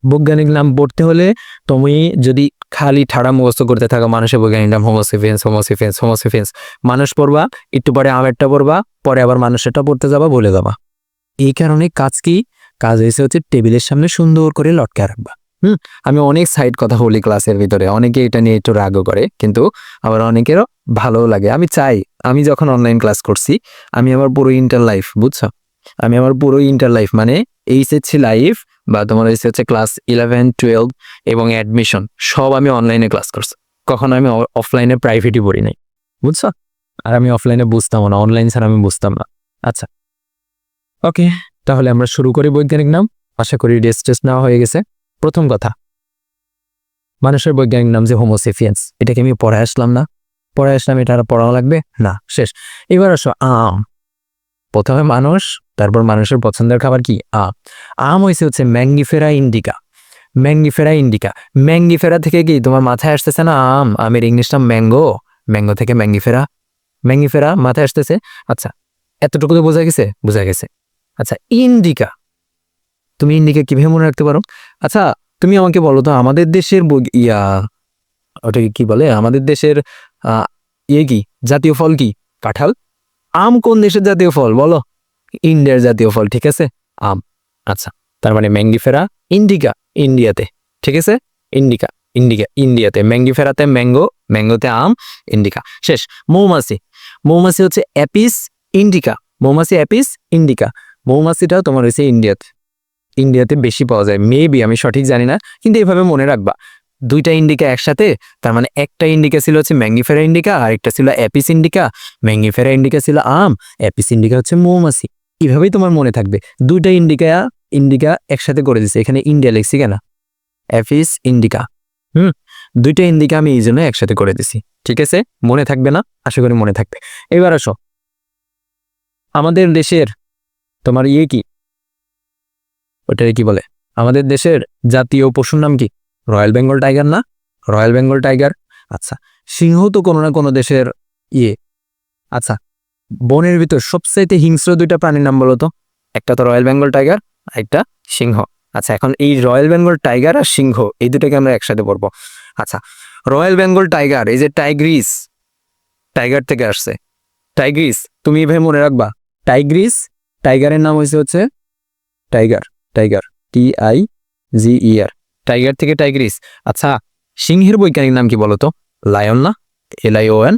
বৈজ্ঞানিক নাম পড়তে হলে তুমি যদি খালি ঠাড়া মুখস্থ করতে থাকো, মানুষের বৈজ্ঞানিক নাম হোমোসেপিয়েন্স হোমোসেপিয়েন্স হোমোসেপিয়েন্স, মানুষ পড়বা, একটু পরে আমেরটা পড়বা, পরে আবার মানুষেরটা পড়তে যাবা, বলে যাবা। এই কারণে কাজ কি? কাজ হচ্ছে টেবিলের সামনে সুন্দর করে লটকে রাখবা। আমি অনেক সাইড কথা বলি ক্লাসের ভিতরে, অনেকে এটা নিয়ে একটু রাগও করে, কিন্তু আবার অনেকেরও ভালোও লাগে। আমি চাই, আমি যখন অনলাইন ক্লাস করছি, আমি আমার পুরো ইন্টার লাইফ, বুঝছো, আমি আমার পুরো ইন্টার লাইফ মানে এইচএসসি লাইফ বা তোমার হচ্ছে ক্লাস 11, 12 এবং অ্যাডমিশন সব আমি অনলাইনে ক্লাস করছি। কখনো আমি অফলাইনে প্রাইভেটই পড়ি নাই, বুঝছো। আর আমি অফলাইনে বুঝতাম না, অনলাইন ছাড়া আমি বুঝতাম না। আচ্ছা, ওকে, তাহলে আমরা শুরু করি বৈজ্ঞানিক নাম। আশা করি টেস্ট নেওয়া হয়ে গেছে। প্রথম কথা, মানুষের বৈজ্ঞানিক নাম যে হোমোসেপিয়েন্স, এটাকে আমি পড়ে আসলাম না? পড়ে আসলাম, এটা আর পড়ানো লাগবে না, শেষ। এবার আসো আম। প্রথমে মানুষ, তারপর মানুষের পছন্দের খাবার কি? আম হচ্ছে Mangifera indica. Mangifera indica, Mangifera থেকে কি তোমার মাথায় আসতেছে না আম? আমের ইংলিশ নাম ম্যাঙ্গো, ম্যাঙ্গো থেকে ম্যাঙ্গিফেরা, ম্যাঙ্গিফেরা মাথায় আসতেছে। আচ্ছা, এতটুকু তো বোঝা গেছে? বোঝা গেছে। আচ্ছা, ইন্ডিকা, তুমি ইন্ডিকা কিভাবে মনে রাখতে পারো? আচ্ছা, তুমি আমাকে বলো তো, আমাদের দেশের ওটাকে কি বলে, আমাদের দেশের কি জাতীয় ফল কি? কাঁঠাল। আম কোন দেশের জাতীয় ফল বলো? ইন্ডিয়ার জাতীয় ফল, ঠিক আছে, আম। আচ্ছা, তার মানে ম্যাঙ্গিফেরা ইন্ডিকা ইন্ডিয়াতে, ঠিক আছে, ইন্ডিকা ইন্ডিকা ইন্ডিয়াতে, ম্যাঙ্গিফেরাতে ম্যাঙ্গো, ম্যাঙ্গোতে আম, ইন্ডিকা, শেষ। মৌমাছি, মৌমাছি হচ্ছে অ্যাপিস ইন্ডিকা, মৌমাছি অ্যাপিস ইন্ডিকা। মৌমাছিটাও তোমার হচ্ছে ইন্ডিয়াতে বেশি পাওয়া যায়, মেবি, আমি সঠিক জানি না, কিন্তু এভাবে মনে রাখবা। দুইটা ইন্ডিকা একসাথে, তার মানে একটা ইন্ডিকা ছিল হচ্ছে ম্যাঙ্গিফেরা ইন্ডিকা, আর একটা ছিল অ্যাপিস ইন্ডিকা। ম্যাঙ্গিফেরা ইন্ডিকা ছিল আম, অ্যাপিস ইন্ডিকা হচ্ছে মৌমাছি। এভাবেই তোমার মনে থাকবে। দুইটা ইন্ডিকা একসাথে করে দিছে, এখানে ইন্ডিয়া লিখছি কেন? Apis indica. দুইটা ইন্ডিকা আমি এই জন্য একসাথে করে দিছি, ঠিক আছে, মনে থাকবে না? আশা করি মনে থাকবে। এবার আসো, আমাদের দেশের তোমার কি ওটাকে কি বলে, আমাদের দেশের জাতীয় পশুর নাম কি? রয়্যাল বেঙ্গল টাইগার না? Royal Bengal tiger. আচ্ছা, সিংহ তো কোনো না কোনো দেশের আচ্ছা, বনের ভিতর সবচাইতে হিংস্র দুইটা প্রাণীর নাম বলো তো? একটা তো রয়্যাল বেঙ্গল টাইগার, একটা সিংহ। আচ্ছা, এখন এই রয়্যাল বেঙ্গল টাইগার আর সিংহ এই দুটাকে আমরা একসাথে পড়বো। আচ্ছা, রয়্যাল বেঙ্গল টাইগার, এই যে টাইগ্রিস, টাইগার থেকে আসছে, টাইগ্রিস, তুমি এভাবে মনে রাখবা, টাইগ্রিস, টাইগারের নাম হচ্ছে টাইগার, টাইগার, TIGER, টাইগার থেকে টাইগ্রিস। আচ্ছা, সিংহের বৈজ্ঞানিক নাম কি বলতো? লায়ন না? LION,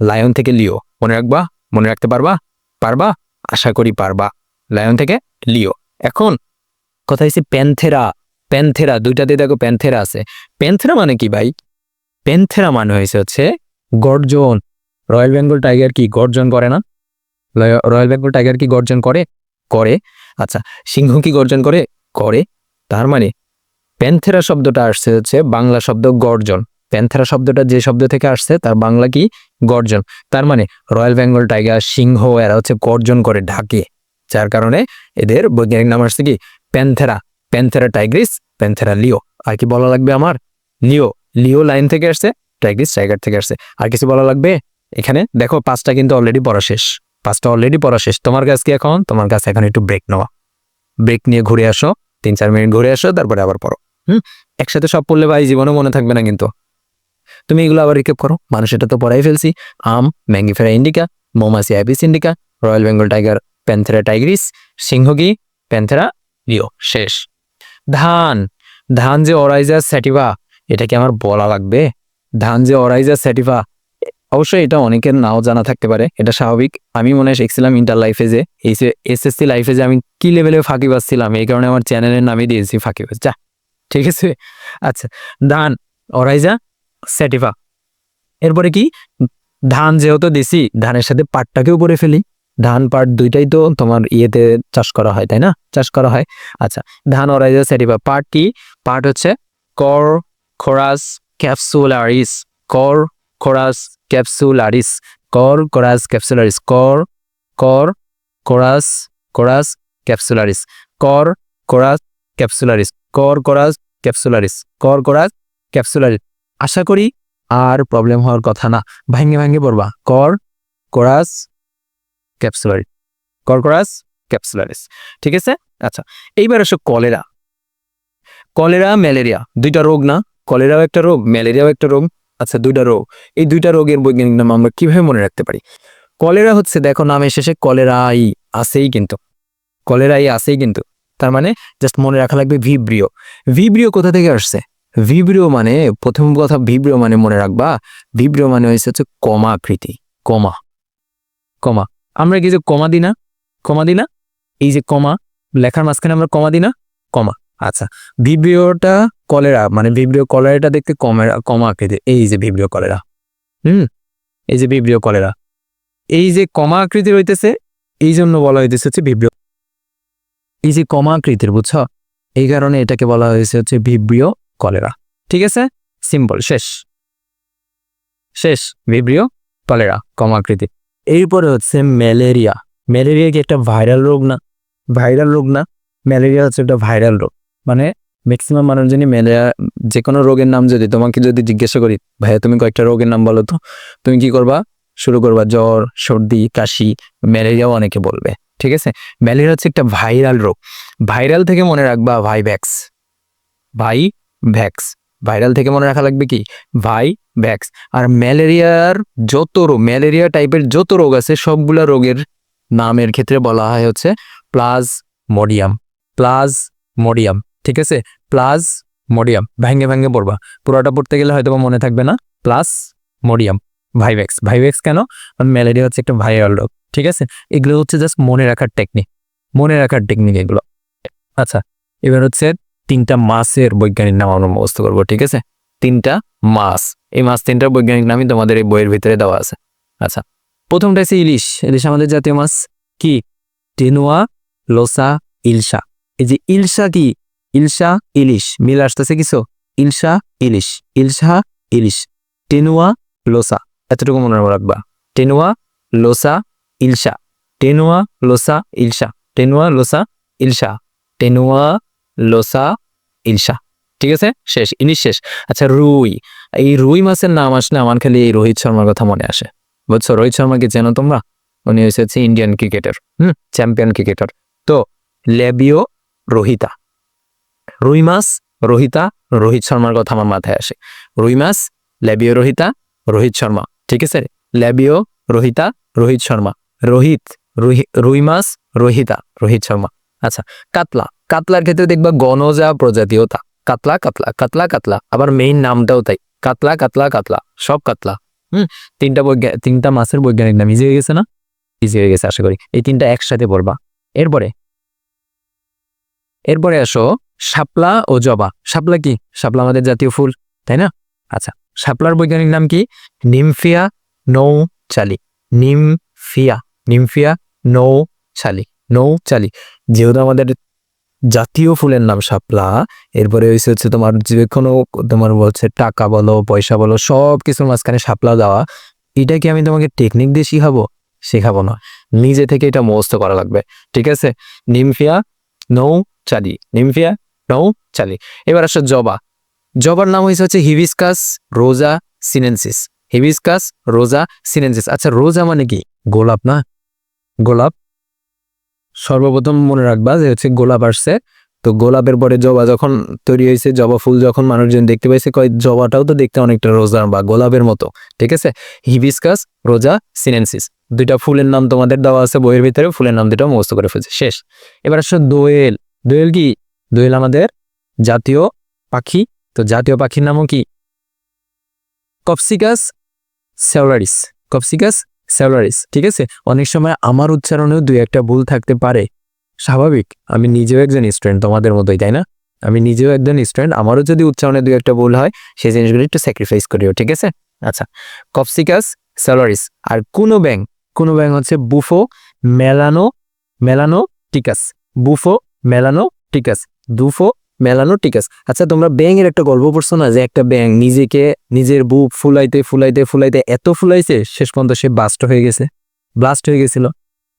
লায়ন থেকে লিও, মনে রাখবা? মনে রাখতে পারবা? পারবা? আশা করি পারবা। লায়ন থেকে লিও। এখন কথা হচ্ছে প্যান্থেরা, প্যান্থেরা, দুইটাতে দেখো প্যান্থেরা আছে। প্যান্থেরা মানে কি ভাই? প্যান্থেরা মানে হচ্ছে গর্জন। রয়্যাল বেঙ্গল টাইগার কি গর্জন করে না? রয়্যাল বেঙ্গল টাইগার কি গর্জন করে? করে। আচ্ছা, সিংহ কি গর্জন করে? করে। তার মানে প্যান্থেরা শব্দটা আসছে হচ্ছে বাংলা শব্দ গর্জন। প্যান্থেরা শব্দটা যে শব্দ থেকে আসছে তার বাংলা কি? গর্জন। তার মানে রয়্যাল বেঙ্গল টাইগার, সিংহ, এরা হচ্ছে গর্জন করে, ঢাকে, যার কারণে এদের বৈজ্ঞানিক নাম আসছে কি? প্যান্থেরা। প্যান্থেরা টাইগ্রিস, প্যান্থেরা লিও। আর কি বলা লাগবে আমার? লিও, লিও লাইন থেকে আসছে, টাইগ্রিস টাইগার থেকে আসছে। আর কিছু বলা লাগবে? এখানে দেখো 5টা কিন্তু অলরেডি পড়া শেষ, 5টা অলরেডি পড়া শেষ। তোমার কাছে কি এখন? তোমার কাছে এখন একটু ব্রেক নেওয়া, ব্রেক নিয়ে ঘুরে আসো, 3-4 মিনিট ঘুরে আসো, তারপরে আবার পড়ো। একসাথে সব পড়লে ভাই জীবনে মনে থাকবে না কিন্তু। তুমি এগুলো আবার রিকেপ করো। মানুষ এটা তো পড়াই ফেলছি, আম, ম্যাঙ্গিফেরা ইন্ডিকা, মৌমাছি apis indica, royal Bengal tiger panthera tigris, সিংহ কি? প্যান্থেরা লিও, শেষ। ধান, ধান যে অরাইজা স্যাটিভা, এটা কি আমার বলা লাগবে? ধান যে অরাইজা স্যাটিভা, অবশ্যই এটা অনেকের নাও জানা থাকতে পারে, এটা স্বাভাবিক। আমি মনে হয় শিখছিলাম ইন্টার লাইফে যে SSC লাইফে যে আমি কি লেভেলে ফাঁকিবাজ ছিলাম, এই কারণে আমার চ্যানেলের নামই দিয়েছি ফাঁকিবাজ, যা, ঠিক আছে। আচ্ছা, ধান অরাইজা স্যাটিভা। এরপরে কি? ধান যেহেতু দিছি, ধানের সাথে পাটটাকেও পরে ফেলি। ধান পাট দুইটাই তো তোমার চাষ করা হয়, তাই না? চাষ করা হয়। আচ্ছা, ধান অরাইজা স্যাটিভা। পাট কি? পাট হচ্ছে কর খোরাস ক্যাপসুলারিস, কর কোরাস ক্যাপসুলারিস, কর কোরাস ক্যাপসুলারিস, কোরাস কোরাস ক্যাপসুলারিস, কর কোরাস ক্যাপসুলারিস, কর কোরাস ক্যাপসুলারিস। আশা করি আর প্রবলেম হওয়ার কথা না, ভাঙ্গে পড়বা। কোরাস ক্যাপসুলারিস, কোরাস ক্যাপসুলারিস, ঠিক আছে। আচ্ছা, এইবার আসো কলেরা। কলেরা ম্যালেরিয়া দুইটা রোগ না? কলেরাও একটা রোগ, ম্যালেরিয়াও একটা রোগ। আচ্ছা, দুইটা রোগ, এই দুইটা রোগের বৈজ্ঞানিক নাম আমরা কিভাবে মনে রাখতে পারি? কলেরা হচ্ছে, দেখো নামের শেষে কলেরাই আছেই কিন্তু, তার মানে জাস্ট মনে রাখা লাগবে ভিব্রিও। ভিব্রিও কোথা থেকে আসছে? ভিব্রিও মানে, প্রথম কথা ভিব্রিও মানে মনে রাখবা, ভিব্রিও মানে হচ্ছে কমা আকৃতি, কমা। আমরা কি যে কমা দিই না, এই যে কমা লেখার মাঝখানে আমরা কমা দিই না, কমা। আচ্ছা, ভিব্রিওটা কলেরা মানে ভিব্রিও কলেরাটা দেখতে কমা আকৃতি, এই যে ভিব্রিও কলেরা, এই যে ভিব্রিও কলেরা, এই যে কমা আকৃতির হইতেছে, এই জন্য বলা হইতেছে হচ্ছে ভিব্রিও, এই যে কমা আকৃতির, বুঝছো, এই কারণে এটাকে বলা হয়েছে হচ্ছে ভিব্রিও কলেরা। ঠিক আছে, সিম্পল, শেষ ভিব্রিও কলেরা কমা আকৃতি। এরপরে হচ্ছে ম্যালেরিয়া। ম্যালেরিয়া কি একটা ভাইরাল রোগ না? ম্যালেরিয়া হচ্ছে একটা ভাইরাল রোগ, মানে ম্যাক্সিমাম মানুষজনই ম্যালেরিয়া, যে কোনো রোগের নাম তোমাকে যদি জিজ্ঞাসা করি, ভাইয়া তুমি কয়েকটা রোগের নাম বলো তো, তুমি কি করবা? শুরু করবা জ্বর, সর্দি, কাশি, ম্যালেরিয়াও অনেকে বলবে। ঠিক আছে, ম্যালেরিয়া হচ্ছে একটা ভাইরাল রোগ। ভাইরাল থেকে মনে রাখবা ভাইভ্যাক্স, ভাইরাল থেকে মনে রাখা লাগবে কি? ভাইভ্যাক্স। আর ম্যালেরিয়া টাইপের যত রোগ আছে সবগুলা রোগের নামের ক্ষেত্রে বলা হয় হচ্ছে প্লাজমোডিয়াম। ঠিক আছে, প্লাজমোডিয়াম, ভাঙ্গে পড়বা, পুরোটা পড়তে গেলে হয়তো মনে থাকবে না। প্লাজমোডিয়াম, ভাইভ্যাক্স কেন? কারণ ম্যালেরিয়া হচ্ছে একটা ভাইরাল রোগ। ঠিক আছে, এগুলো হচ্ছে জাস্ট মনে রাখার টেকনিক এগুলো। আচ্ছা, এবার হচ্ছে 3টা মাছের বৈজ্ঞানিক নাম আমরা মুখস্থ করবো। ঠিক আছে, 3টা মাছ, এই মাছ 3টার বৈজ্ঞানিক নামই তোমাদের এই বইয়ের ভিতরে দেওয়া আছে। আচ্ছা, প্রথমটা হচ্ছে ইলিশ। আমাদের জাতীয় মাছ কি? টেনুয়া, লোসা, ইলশা। এই যে ইলশা কি? ইলশা ইলিশ, মিল আসতেছে কিছু? ইলশা ইলিশ, টেনুয়া, লোসা, এতটুকু মনে রাখবা। টেনুয়া, লোসা, ইলশা, টেনুয়া, লোসা, ইলশা। ঠিক আছে, শেষ, ইলিশ শেষ। আচ্ছা, রুই। এই রুই মাছের নাম আসলে আমার খালি এই রোহিত শর্মার কথা মনে আসে, বুঝছো? রোহিত শর্মাকে চেনো তোমরা? উনি হচ্ছে ইন্ডিয়ান ক্রিকেটার, চ্যাম্পিয়ন ক্রিকেটার। তো ল্যাবিও রোহিতা, রুই মাছ, রোহিতা, রোহিত শর্মার কথা আমার মাথায় আসে। রুই মাছ, ল্যাবিও রোহিতা, রোহিত শর্মা। ঠিক আছে, ল্যাবিও রোহিতা, রোহিত শর্মা, রুই মাছ, রোহিতা, রোহিত শর্মা। আচ্ছা, কাতলার ক্ষেত্রে দেখবা গণজা প্রজাতীয়তা, কাতলা, আবার মেইন নামটাও তাই, কাতলা, সব কাতলা। 3টা মাছের বৈজ্ঞানিক নাম ইজি হয়ে গেছে না? ইজি হয়ে গেছে আশা করি। এই 3টা একসাথে পড়বা। এরপরে আসো শাপলা ও জবা। শাপলা কি? শাপলা আমাদের জাতীয় ফুল, তাই না? আচ্ছা, শাপলার বৈজ্ঞানিক নাম কি? নিমফিয়া নৌচালি, নিমফিয়া নৌচালি। যেহেতু আমাদের জাতীয় ফুলের নাম শাপলা, এরপরে হচ্ছে তোমার যে কোনো তোমার বলছে টাকা বলো, পয়সা বলো, সব কিছুর মাঝখানে শাপলা দেওয়া। এটা কি আমি তোমাকে টেকনিক দিয়ে শেখাবো না, নিজে থেকে এটা মুখস্থ করা লাগবে। ঠিক আছে, নিমফিয়া নৌচালি। এবার আসো জবার নাম হচ্ছে হিবিস্কাস রোজা সিনেনসিস। আচ্ছা, রোজা মানে কি? গোলাপ না? গোলাপ। সর্বপ্রথম মনে রাখবা যে হচ্ছে গোলাপ আসছে, তো গোলাপের পরে জবা যখন তৈরি হয়েছে, জবা ফুল যখন মানুষজন দেখতে পাইছে, কয় জবাটাও তো দেখতে অনেকটা রোজা বা গোলাপের মতো। ঠিক আছে, হিবিস্কাস রোজা সিনেনসিস, 2টা ফুলের নাম তোমাদের দেওয়া আছে বইয়ের ভিতরে, ফুলের নাম 2টা মুখস্থ করে ফেলছে, শেষ। এবার আসো দোয়েল। দোয়েল কি? দোয়েল আমাদের জাতীয় পাখি। তো জাতীয় পাখির নামও কি? কপসিকাস সেলুলারিস। ঠিক আছে, অনেক সময় আমার উচ্চারণেও 2-1টা ভুল থাকতে পারে, স্বাভাবিক। আমি নিজেও একজন স্টুডেন্ট তোমাদের মতোই, তাই না? আমি নিজেও একজন স্টুডেন্ট, আমারও যদি উচ্চারণে 2-1টা ভুল হয়, সেই জিনিসগুলো একটু স্যাক্রিফাইস করিও। ঠিক আছে, আচ্ছা, কপসিকাস সেলুলারিস। আর কোনো ব্যাং হচ্ছে বুফো মেলানোটিকাস, মেলানোটিকাস। আচ্ছা তোমরা ব্যাঙের একটা গল্প পড়ছো না, যে একটা ব্যাঙ নিজের বুক ফুলাইতে ফুলাইতে ফুলাইতে এত ফুলাইছে শেষ পর্যন্ত সে ব্লাস্ট হয়ে গেছিল,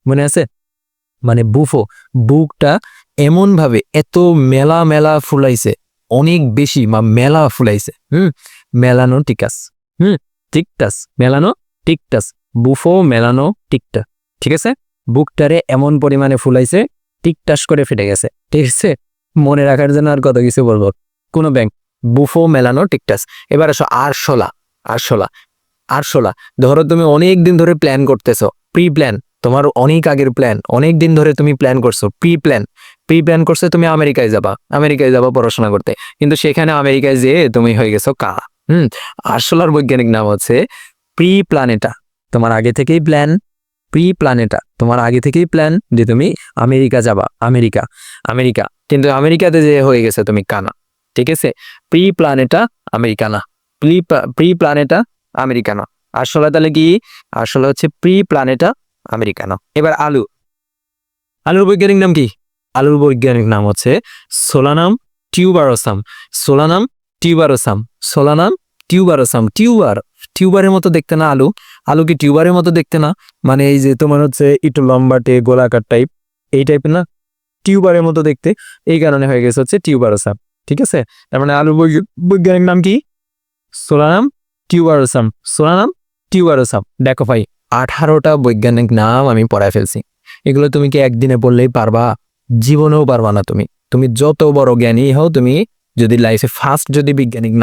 মনে আছে? মানে বুকটা এমন ভাবে এত মেলা মেলা ফুলাইছে, অনেক বেশি মেলা ফুলাইছে। মেলানোটিকাস। মেলানোটিকটাস, বুফো মেলানোটিকটা। ঠিক আছে, বুকটারে এমন পরিমাণে ফুলাইছে টিকটাস করে ফেটে গেছে। ঠিক আছে, মনে রাখার জন্য আর কত কিছু বলবো। কোন ব্যাংক? বুফো মেলানোটিকটাস। এবার আসো আরশোলা। ধরো তুমি অনেক দিন ধরে প্ল্যান করতেছো, প্রি প্ল্যান, তোমার অনেক আগের প্ল্যান, অনেক দিন ধরে তুমি প্ল্যান করছো, প্রি প্ল্যান করছো তুমি আমেরিকায় যাবা পড়াশোনা করতে, কিন্তু সেখানে আমেরিকায় যেয়ে তুমি হয়ে গেছো কানা। আরশোলার বৈজ্ঞানিক নাম হচ্ছে প্রি প্ল্যানেটা। তোমার আগে থেকেই প্ল্যান যে তুমি আমেরিকা যাবা, আমেরিকা, কিন্তু আমেরিকাতে যে হয়ে গেছে তুমি কানা। ঠিক আছে, প্রি প্ল্যানেটা আমেরিকানা, প্রি প্ল্যানেটা আমেরিকানা। আসলে তাহলে কি? আসলে হচ্ছে প্রি প্ল্যানেটা আমেরিকানা। এবার আলুর বৈজ্ঞানিক নাম কি? আলুর বৈজ্ঞানিক নাম হচ্ছে সোলানাম টিউবারোসাম। টিউবারের মতো দেখতে না আলু কি টিউবারের মতো দেখতে না? মানে এই যে তোমার হচ্ছে একটু লম্বাটে গোলাকার টাইপ, এই টাইপের না, টিউবারের মতো দেখতে, এই কারণে হয়ে গেছে হচ্ছে টিউবারোসাম। ঠিক আছে, তার মানে আলুর বৈজ্ঞানিক নাম কি? সোলানাম টিউবারোসাম। দেখো ভাই, 18টা বৈজ্ঞানিক নাম আমি পড়ায় ফেলছি। এগুলো তুমি কি একদিনে বললেই পারবা? জীবনেও পারবা না। তুমি যত বড় জ্ঞানী হও, তুমি যদি লাইফে ফার্স্ট যদি বৈজ্ঞানিক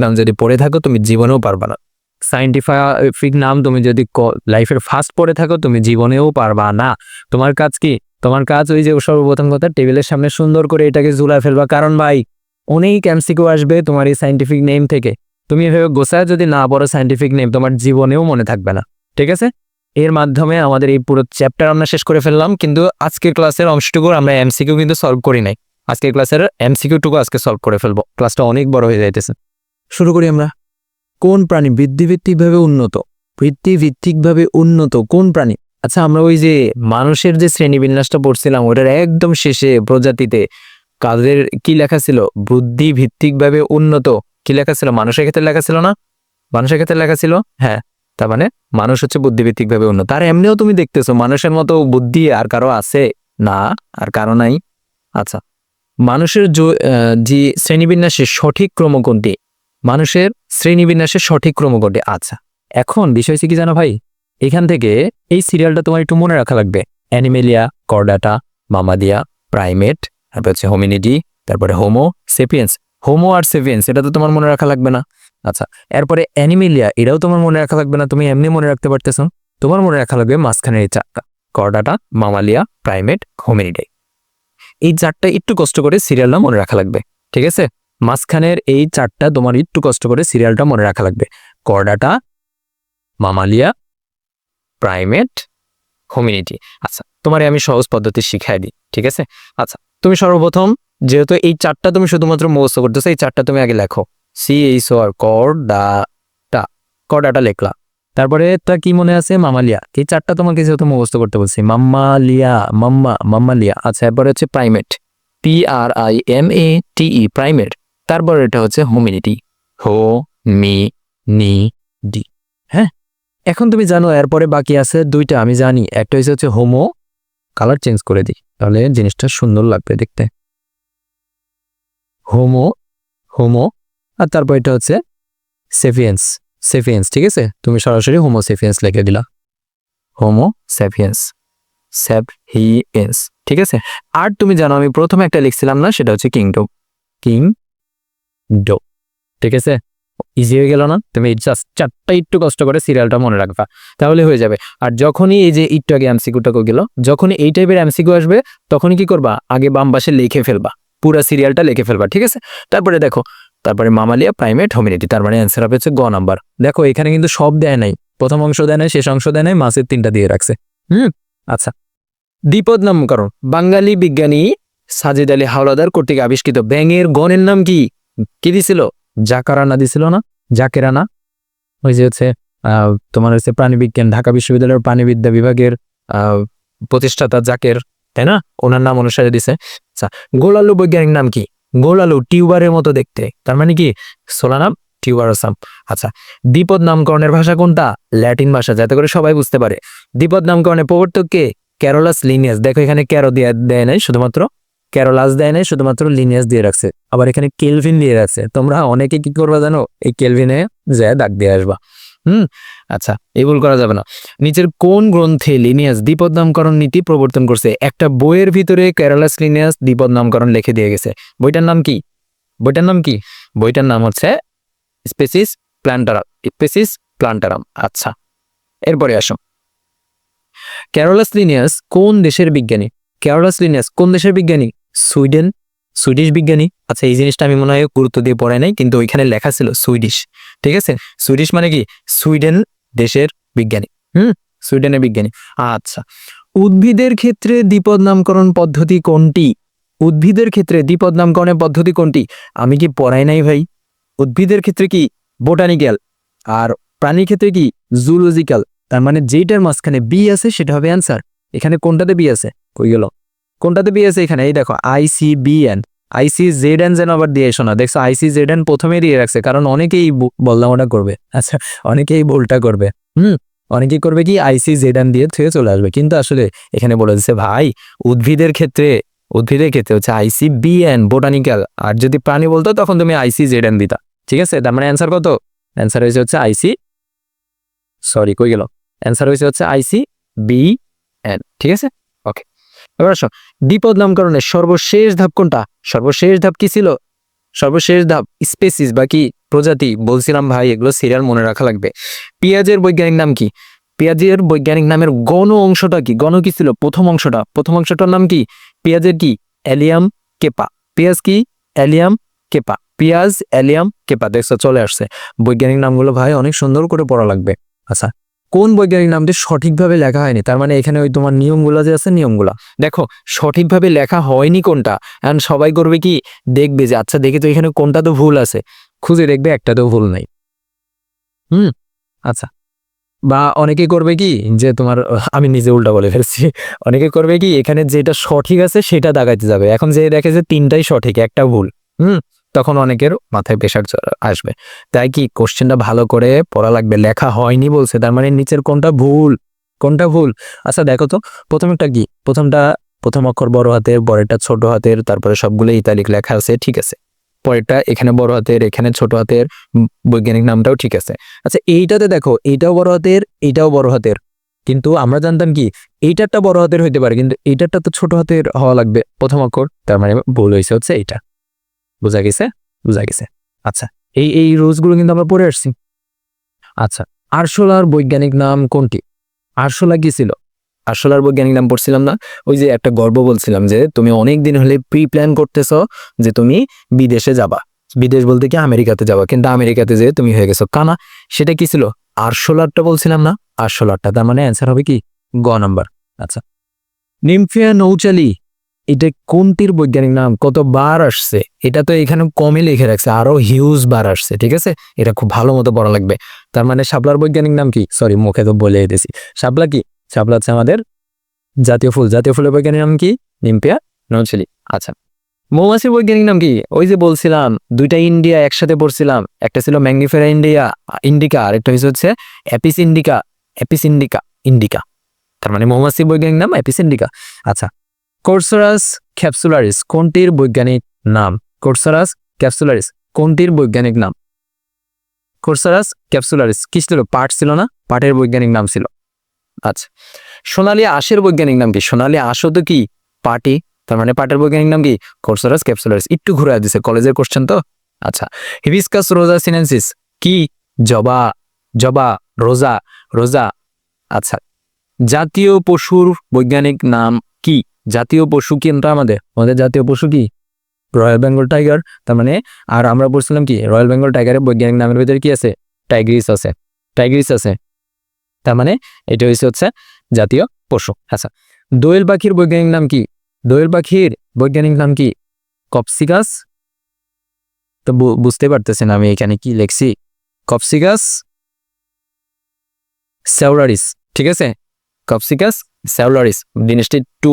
নাম যদি পড়ে থাকো, তুমি জীবনেও পারবা না। সাইন্টিফিক নাম তুমি যদি লাইফের ফার্স্ট পড়ে থাকো, তুমি জীবনেও পারবা না। তোমার কাজ কি? তোমার কাজ ওই যে সর্বপ্রথম কথা, টেবিলের সামনে সুন্দর করে এটাকে ঝুলা ফেলবা। কারণ ভাই অনেক এমসিকিউ আসবে তোমার এই সাইন্টিফিক নেম থেকে। তুমি এভাবে গোছায় যদি না পড়ো সাইন্টিফিক নেম, তোমার জীবনেও মনে থাকবে না। ঠিক আছে, এর মাধ্যমে আমাদের এই পুরো চ্যাপ্টার আমরা শেষ করে ফেললাম, কিন্তু আজকের ক্লাসের অংশটুকু আমরা এমসিকিউ কিন্তু সলভ করি নাই। আজকের ক্লাসের এমসিকিউটুকু আজকে সলভ করে ফেলবো, ক্লাসটা অনেক বড় হয়ে যাইতেছে। শুরু করি আমরা। কোন প্রাণী বৃদ্ধিভিত্তিকভাবে উন্নত কোন প্রাণী? আচ্ছা, আমরা ওই যে মানুষের যে শ্রেণীবিন্যাসটা পড়ছিলাম, ওটার একদম শেষে প্রজাতিতে কাদের কি লেখা ছিল? বুদ্ধিভিত্তিকভাবে উন্নত। কি লেখা ছিল? মানুষের ক্ষেত্রে লেখা ছিল না? মানুষের ক্ষেত্রে লেখা ছিল, হ্যাঁ। তার মানে মানুষ হচ্ছে বুদ্ধিভিত্তিকভাবে উন্নত। আর এমনিও তুমি দেখতেছো মানুষের মতো বুদ্ধি আর কারো আছে? না, আর কারো নাই। আচ্ছা, মানুষের যে শ্রেণীবিন্যাসের সঠিক ক্রম কোনটি? মানুষের শ্রেণীবিন্যাসের সঠিক ক্রম কোনটি? আচ্ছা, এখন বিষয় হচ্ছে কি জানো ভাই, এখান থেকে এই সিরিয়ালটা তোমার একটু মনে রাখা লাগবে। অ্যানিমেলিয়া, কর্ডাটা, মামালিয়া, প্রাইমেট, তারপর হচ্ছে হোমিনিডি, তারপরে হোমো আর সেপিয়েন্স, এটা তো তোমার মনে রাখা লাগবে না। আচ্ছা, এরপরে অ্যানিমেলিয়া, এটাও তোমার মনে রাখা লাগবে না, তুমি এমনি মনে রাখতে পারতেছো। তোমার মনে রাখা লাগবে মাঝখানের এই চারটা, কর্ডাটা, মামালিয়া, প্রাইমেট, হোমিনিডি। এই চারটা একটু কষ্ট করে সিরিয়ালটা মনে রাখা লাগবে। ঠিক আছে, মাঝখানের এই চারটা তোমার একটু কষ্ট করে সিরিয়ালটা মনে রাখা লাগবে। Chordata, mammalia, primate, hominidae. আচ্ছা, তোমারে আমি সহজ পদ্ধতি শিখাই দিই। ঠিক আছে, আচ্ছা, তুমি সর্বপ্রথম যেহেতু এই চারটা তুমি শুধুমাত্র মুখস্থ করতেছো, এই চারটা তুমি আগে লেখো। CHOR, কর্ডাটা লেখলা। তারপরে তা কি মনে আছে? মামালিয়া। এই চারটা তোমাকে যেহেতু মুখস্থ করতে বলছি, মাম্মালিয়া। আচ্ছা, এরপরে হচ্ছে প্রাইমেট, PRIMATE, প্রাইমেট। তারপরে এটা হচ্ছে হোমিনিডি, HOMINIDI। হ্যাঁ, এখন তুমি জানো এরপরে বাকি আছে দুইটা, আমি জানি। একটা হচ্ছে হোমো, কালার চেঞ্জ করে দিই তাহলে জিনিসটা সুন্দর লাগবে দেখতে। হোমো, আর তারপর এটা হচ্ছে সেপিয়েন্স। ঠিক আছে, তুমি সরাসরি হোমো সেপিয়েন্স লিখে দিলা, হোমো সেপিয়েন্স। ঠিক আছে, আর তুমি জানো আমি প্রথমে একটা লিখছিলাম না, সেটা হচ্ছে কিংডম। ঠিক আছে, ইজি হয়ে গেল না? তুমি জাস্ট চারটা একটু কষ্ট করে সিরিয়ালটা মনে রাখবা, তাহলে হয়ে যাবে। আর যখনই এই যে একটু আগে এমসিকিউটা গেল, যখনই এই টাইপের এমসিকিউ আসবে, তখনই কি করবা? আগে বাম পাশে লিখে ফেলবা, পুরা সিরিয়ালটা লিখে ফেলবা। ঠিক আছে, তারপরে দেখো, তারপরে মামালিয়া, প্রাইমেট, হোমিনিডি, তার মানে অ্যান্সার হবে হচ্ছে গ নাম্বার। দেখো এখানে কিন্তু সব দেয় নাই, প্রথম অংশ দেয় নাই, শেষ অংশ দেয় নাই, মাঝের তিনটা দিয়ে রাখছে। আচ্ছা, দ্বিপদ নামকরণ। বাঙালি বিজ্ঞানী সাজিদ আলী হাওলাদার কর্তৃক আবিষ্কৃত ব্যাঙের গণের নাম কি? কি দিছিল? জাকারানা দিছিল না? জাকেরানা। ওই যে হচ্ছে তোমার হচ্ছে প্রাণীবিজ্ঞান, ঢাকা বিশ্ববিদ্যালয়ের প্রাণীবিদ্যা বিভাগের প্রতিষ্ঠাতা জাকের, তাই না? ওনার নাম অনুসারে দিছে। আচ্ছা, গোলালু বৈজ্ঞানিক নাম কি? গোল আলু টিউবারের মতো দেখতে, তার মানে কি সোলানাম টিউবারোসাম। আচ্ছা, দ্বিপদ নামকরণের ভাষা কোনটা? ল্যাটিন ভাষা, যাতে করে সবাই বুঝতে পারে। দ্বিপদ নামকরণের প্রবর্তক কে? Carolus Linnaeus. দেখো এখানে ক্যারো দিয়ে দেয় নাই, শুধুমাত্র ক্যারোলাস দেয় নাই, শুধুমাত্র লিনিয়াস দিয়ে রাখছে। আবার এখানে কেলভিন দিয়ে রাখছে। তোমরা অনেকে কি করবা জানো? এই কেলভিনে যায় দাগ দিয়ে আসবা। আচ্ছা, এই ভুল করা যাবে না। নিচের কোন গ্রন্থে লিনিয়াস দ্বিপদ নামকরণ নীতি প্রবর্তন করছে? একটা বইয়ের ভিতরে ক্যারোলাস লিনিয়াস দ্বিপদ নামকরণ লিখে দিয়ে গেছে। বইটার নাম কি? বইটার নাম কি? বইটার নাম হচ্ছে স্পেসিস প্ল্যান্টারাম। স্পেসিস প্ল্যান্টারাম। আচ্ছা, এরপরে আসো, ক্যারোলাস লিনিয়াস কোন দেশের বিজ্ঞানী? ক্যারোলাস লিনিয়াস কোন দেশের বিজ্ঞানী? সুইডেন, সুইডিশ বিজ্ঞানী। আচ্ছা, এই জিনিসটা আমি মনে হয় গুরুত্ব দিয়ে পড়াই নাই, কিন্তু ওইখানে লেখা ছিল সুইডিশ। ঠিক আছে, সুইডিশ মানে কি? সুইডেন দেশের বিজ্ঞানী। সুইডেনের বিজ্ঞানী। আচ্ছা, উদ্ভিদের ক্ষেত্রে দ্বিপদ নামকরণ পদ্ধতি কোনটি? উদ্ভিদের ক্ষেত্রে দ্বিপদ নামকরণের পদ্ধতি কোনটি? আমি কি পড়াই নাই ভাই? উদ্ভিদের ক্ষেত্রে কি? বোটানিক্যাল। আর প্রাণীর ক্ষেত্রে কি? জুলজিক্যাল। তার মানে যেটার মাঝখানে বি আছে সেটা হবে অ্যান্সার। এখানে কোনটাতে বি আছে? কই গেল? কোনটাতে বি আছে? এখানে এই দেখো, ICBN। ICZN যেন আবার দিয়ে এসো না। দেখছো ICZN প্রথমে দিয়ে রাখছে, কারণ অনেকেই বললাম ওটা করবে। আচ্ছা, অনেকেই ভুলটা করবে। অনেকেই করবে কি? ICZN দিয়ে থেকে চলে আসবে, কিন্তু আসলে এখানে বলে দিচ্ছে ভাই উদ্ভিদের ক্ষেত্রে হচ্ছে ICBN বোটানিক্যাল। আর যদি প্রাণী বলতো তখন তুমি ICZN দিতা। ঠিক আছে, তার মানে অ্যান্সার কত? অ্যান্সার হয়েছে হচ্ছে কই গেল? অ্যান্সার হয়েছে হচ্ছে ICBN। ঠিক আছে, ওকে। এবার আসো, দ্বিপদ নামকরণের সর্বশেষ ধাপ কোনটা? সর্বশেষ ধাপ কি ছিল? সর্বশেষ ধাপ স্পেসিস বা কি? প্রজাতি। বলছিলাম ভাই এগুলো সিরিয়াল মনে রাখা লাগবে। পেঁয়াজের বৈজ্ঞানিক নাম কি? পেঁয়াজের বৈজ্ঞানিক নামের গণ অংশটা কি? গণ কি ছিল? প্রথম অংশটার নাম কি? পেঁয়াজের কি? অ্যালিয়াম কেপা। পেঁয়াজ কি? অ্যালিয়াম কেপা। পেঁয়াজ অ্যালিয়াম কেপা। দেখছো চলে আসছে। বৈজ্ঞানিক নামগুলো ভাই অনেক সুন্দর করে পড়া লাগবে। আচ্ছা, কোন বৈজ্ঞানিক নামটি সঠিকভাবে লেখা হয়নি? তার মানে এখানে ওই তোমার নিয়মগুলো যে আছে, নিয়মগুলা দেখো সঠিকভাবে লেখা হয়নি কোনটা। এখন সবাই করবে কি? দেখবে যে আচ্ছা দেখি তো এখানে কোনটা তো ভুল আছে, খুঁজে দেখবে একটাতেও ভুল নাই। আচ্ছা, বা অনেকে করবে কি যে তোমার, আমি নিজে উল্টা বলে ফেলছি, অনেকে করবে কি এখানে যেটা সঠিক আছে সেটা দাগাইতে যাবে। এখন যে দেখে যে তিনটাই সঠিক, একটা ভুল, তখন অনেকের মাথায় প্রেশার আসবে। তাই কি কোশ্চেনটা ভালো করে পড়া লাগবে। লেখা হয়নি বলছে, তার মানে নিচের কোনটা ভুল? কোনটা ভুল? আচ্ছা দেখো তো, প্রথমটা কি? প্রথম অক্ষর বড় হাতের, পরেরটা ছোট হাতের, তারপরে সবগুলো ইতালিক লেখা আছে, ঠিক আছে। পরেরটা এখানে বড় হাতের, এখানে ছোট হাতের, বৈজ্ঞানিক নামটাও ঠিক আছে। আচ্ছা, এইটাতে দেখো এইটাও বড় হাতের, এইটাও বড় হাতের, কিন্তু আমরা জানতাম কি এইটারটা বড় হাতের হইতে পারে, কিন্তু এইটারটা তো ছোট হাতের হওয়া লাগবে প্রথম অক্ষর। তার মানে ভুল হয়েছে হচ্ছে এইটা। বোঝা গেছে? বুঝা গেছে। আচ্ছা, এই রুলসগুলো কিন্তু আমরা পড়ে আসছি। আচ্ছা, আরশোলার বৈজ্ঞানিক নাম কোনটি? আরশোলা কি ছিল? আরশোলার বৈজ্ঞানিক নাম পড়ছিলাম না? ওই যে একটা গর্ব বলছিলাম যে তুমি অনেক দিন হলে প্রি প্ল্যান করতেছ যে তুমি বিদেশে যাবা। বিদেশ বলতে কি আমেরিকাতে যাবা, কিন্তু আমেরিকাতে যে তুমি হয়ে গেছো কানা। সেটা কি ছিল? আরশোলারটা বলছিলাম না? আরশোলারটা। তার মানে অ্যান্সার হবে কি? গ নাম্বার। আচ্ছা, নিমফিয়া নৌচালি এটা কোনটির বৈজ্ঞানিক নাম? কতবার আসছে? এটা তো এখানে কমই লিখে রাখছে, আরো হিউজ বার আসছে। ঠিক আছে, এটা খুব ভালো মতো পড়া লাগবে। তার মানে শাপলার বৈজ্ঞানিক নাম কি? সরি, মুখে তো বলে দিয়েছি। শাপলা কি? শাপলা হচ্ছে আমাদের জাতীয় ফুল। জাতীয় ফুলের বৈজ্ঞানিক নাম কি? নিমফিয়া নৌচালি। আচ্ছা, মৌমাছির বৈজ্ঞানিক নাম কি? ওই যে বলছিলাম দুইটা ইন্ডিয়া একসাথে পড়ছিলাম, একটা ছিল ম্যাগনিফেরা ইন্ডিকা, আর একটা হচ্ছে অ্যাপিস ইন্ডিকা। তার মানে মৌমাছির বৈজ্ঞানিক নাম অ্যাপিস ইন্ডিকা। আচ্ছা, কোর্সোরাস ক্যাপসুলারিস কোনটির বৈজ্ঞানিক নাম? কোর্সোরাস ক্যাপসুলারিস কোনটির বৈজ্ঞানিক নাম? কোর্সোরাস ক্যাপসুলারিস কি ছিল? পাট ছিল না? পাটের বৈজ্ঞানিক নাম ছিল। আচ্ছা, সোনালী আঁশের বৈজ্ঞানিক নাম কি? সোনালী আঁশও তো কি? পাটি। তার মানে পাটের বৈজ্ঞানিক নাম কি? কোর্সোরাস ক্যাপসুলারিস। একটু ঘুরে দিছে, কলেজের কোশ্চেন তো। আচ্ছা, হিবিস্কাস রোজা সিনেনসিস কি? জবা, রোজা। আচ্ছা, জাতীয় পশুর বৈজ্ঞানিক নাম কি? জাতীয় পশু কিন্তু আমাদের জাতীয় পশু কি? Royal Bengal tiger. তার মানে, আর আমরা বলছিলাম কি রয়্যাল বেঙ্গল টাইগারের বৈজ্ঞানিক নামের ভিতরে কি আছে? টাইগ্রিস আছে। তার মানে এটা হচ্ছে জাতীয় পশু। আচ্ছা, দোয়েল পাখির বৈজ্ঞানিক নাম কি? দোয়েল পাখির বৈজ্ঞানিক নাম কি? কপসিকাস। তো বুঝতে পারতেছেন আমি এখানে কি লিখছি? কপসিকাস সেউলারিস। ঠিক আছে, কপসিকাস সেউলারিস। জিনিসটা একটু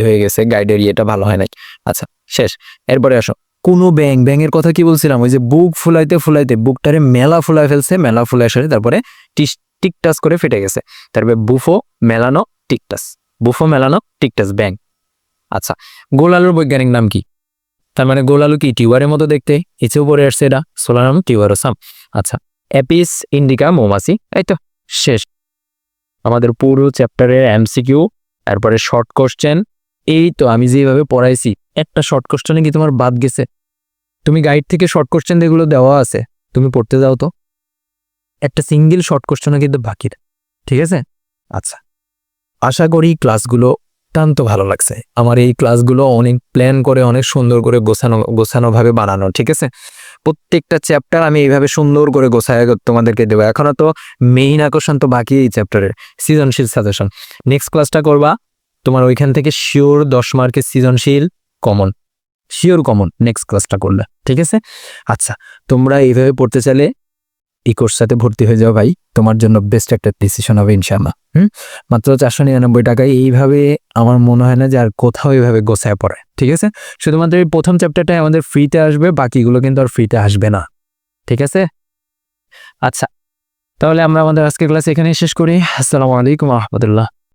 হয়ে গেছে, গাইডের ইয়েটা ভালো হয় নাই। আচ্ছা শেষ। এরপরে আসো কোনো ব্যাঙের কথা কি বলছিলাম, ওই যে বুক ফুলাইতে ফুলাইতে বুকটারে মেলা ফুলাই ফেলছে, মেলা ফুলাই আসলে তারপরে টিকটাস করে ফেটে গেছে। তারপরে বুফো মেলানো টিকটাস, বুফো মেলানো টিকটাস ব্যাং। আচ্ছা গোল আলুর বৈজ্ঞানিক নাম কি? তার মানে গোল আলু কি টিউবারের মতো দেখতে, নিচেও পড়ে আসছে এটা, সোলারাম টিউবারোসাম। আচ্ছা অ্যাপিস ইন্ডিকা মৌমাছি। এই তো শেষ আমাদের পুরো চ্যাপ্টারের এমসিকিউ, তারপরে শর্ট কোশ্চেন। এই তো আমি যেভাবে পড়াইছি একটা শর্ট কোশ্চেনে কি তোমার বাদ গেছে? তুমি গাইড থেকে শর্ট কোশ্চেন যেগুলো দেওয়া আছে তুমি পড়তে যাও তো, একটা সিঙ্গেল শর্ট কোশ্চেনও কিন্তু বাকি না, ঠিক আছে? আচ্ছা আশা করি ক্লাসগুলো অত্যন্ত ভালো লাগছে। আমার এই ক্লাসগুলো অনেক প্ল্যান করে অনেক সুন্দর করে গোছানোভাবে বানানো, ঠিক আছে? প্রত্যেকটা চ্যাপ্টার আমি এইভাবে সুন্দর করে গোছায় তোমাদেরকে দেবো। এখনো তো মেইন আকর্ষণ তো বাকি এই চ্যাপ্টারের, সৃজনশীল সাজেশন। নেক্সট ক্লাসটা করবা তোমার ওইখান থেকে শিওর 10 মার্কের সৃজনশীল কমন, শিওর কমন নেক্সট ক্লাসটা করলে, ঠিক আছে? আচ্ছা তোমরা এইভাবে পড়তে চাইলে এই কোর্স সাথে ভর্তি হয়ে যাও ভাই, তোমার জন্য বেস্ট একটা ডিসিশন হবে ইনশাআল্লাহ। মাত্র 499 টাকায় এইভাবে আমার মনে হয় না যে আর কোথাও এইভাবে গোছায় পড়ে, ঠিক আছে? শুধুমাত্র এই প্রথম চ্যাপ্টারটাই আমাদের ফ্রিতে আসবে, বাকিগুলো কিন্তু আর ফ্রিতে আসবে না, ঠিক আছে? আচ্ছা তাহলে আমরা আমাদের আজকের ক্লাস এখানেই শেষ করি। আসসালামু আলাইকুম রহমতুল্লাহ।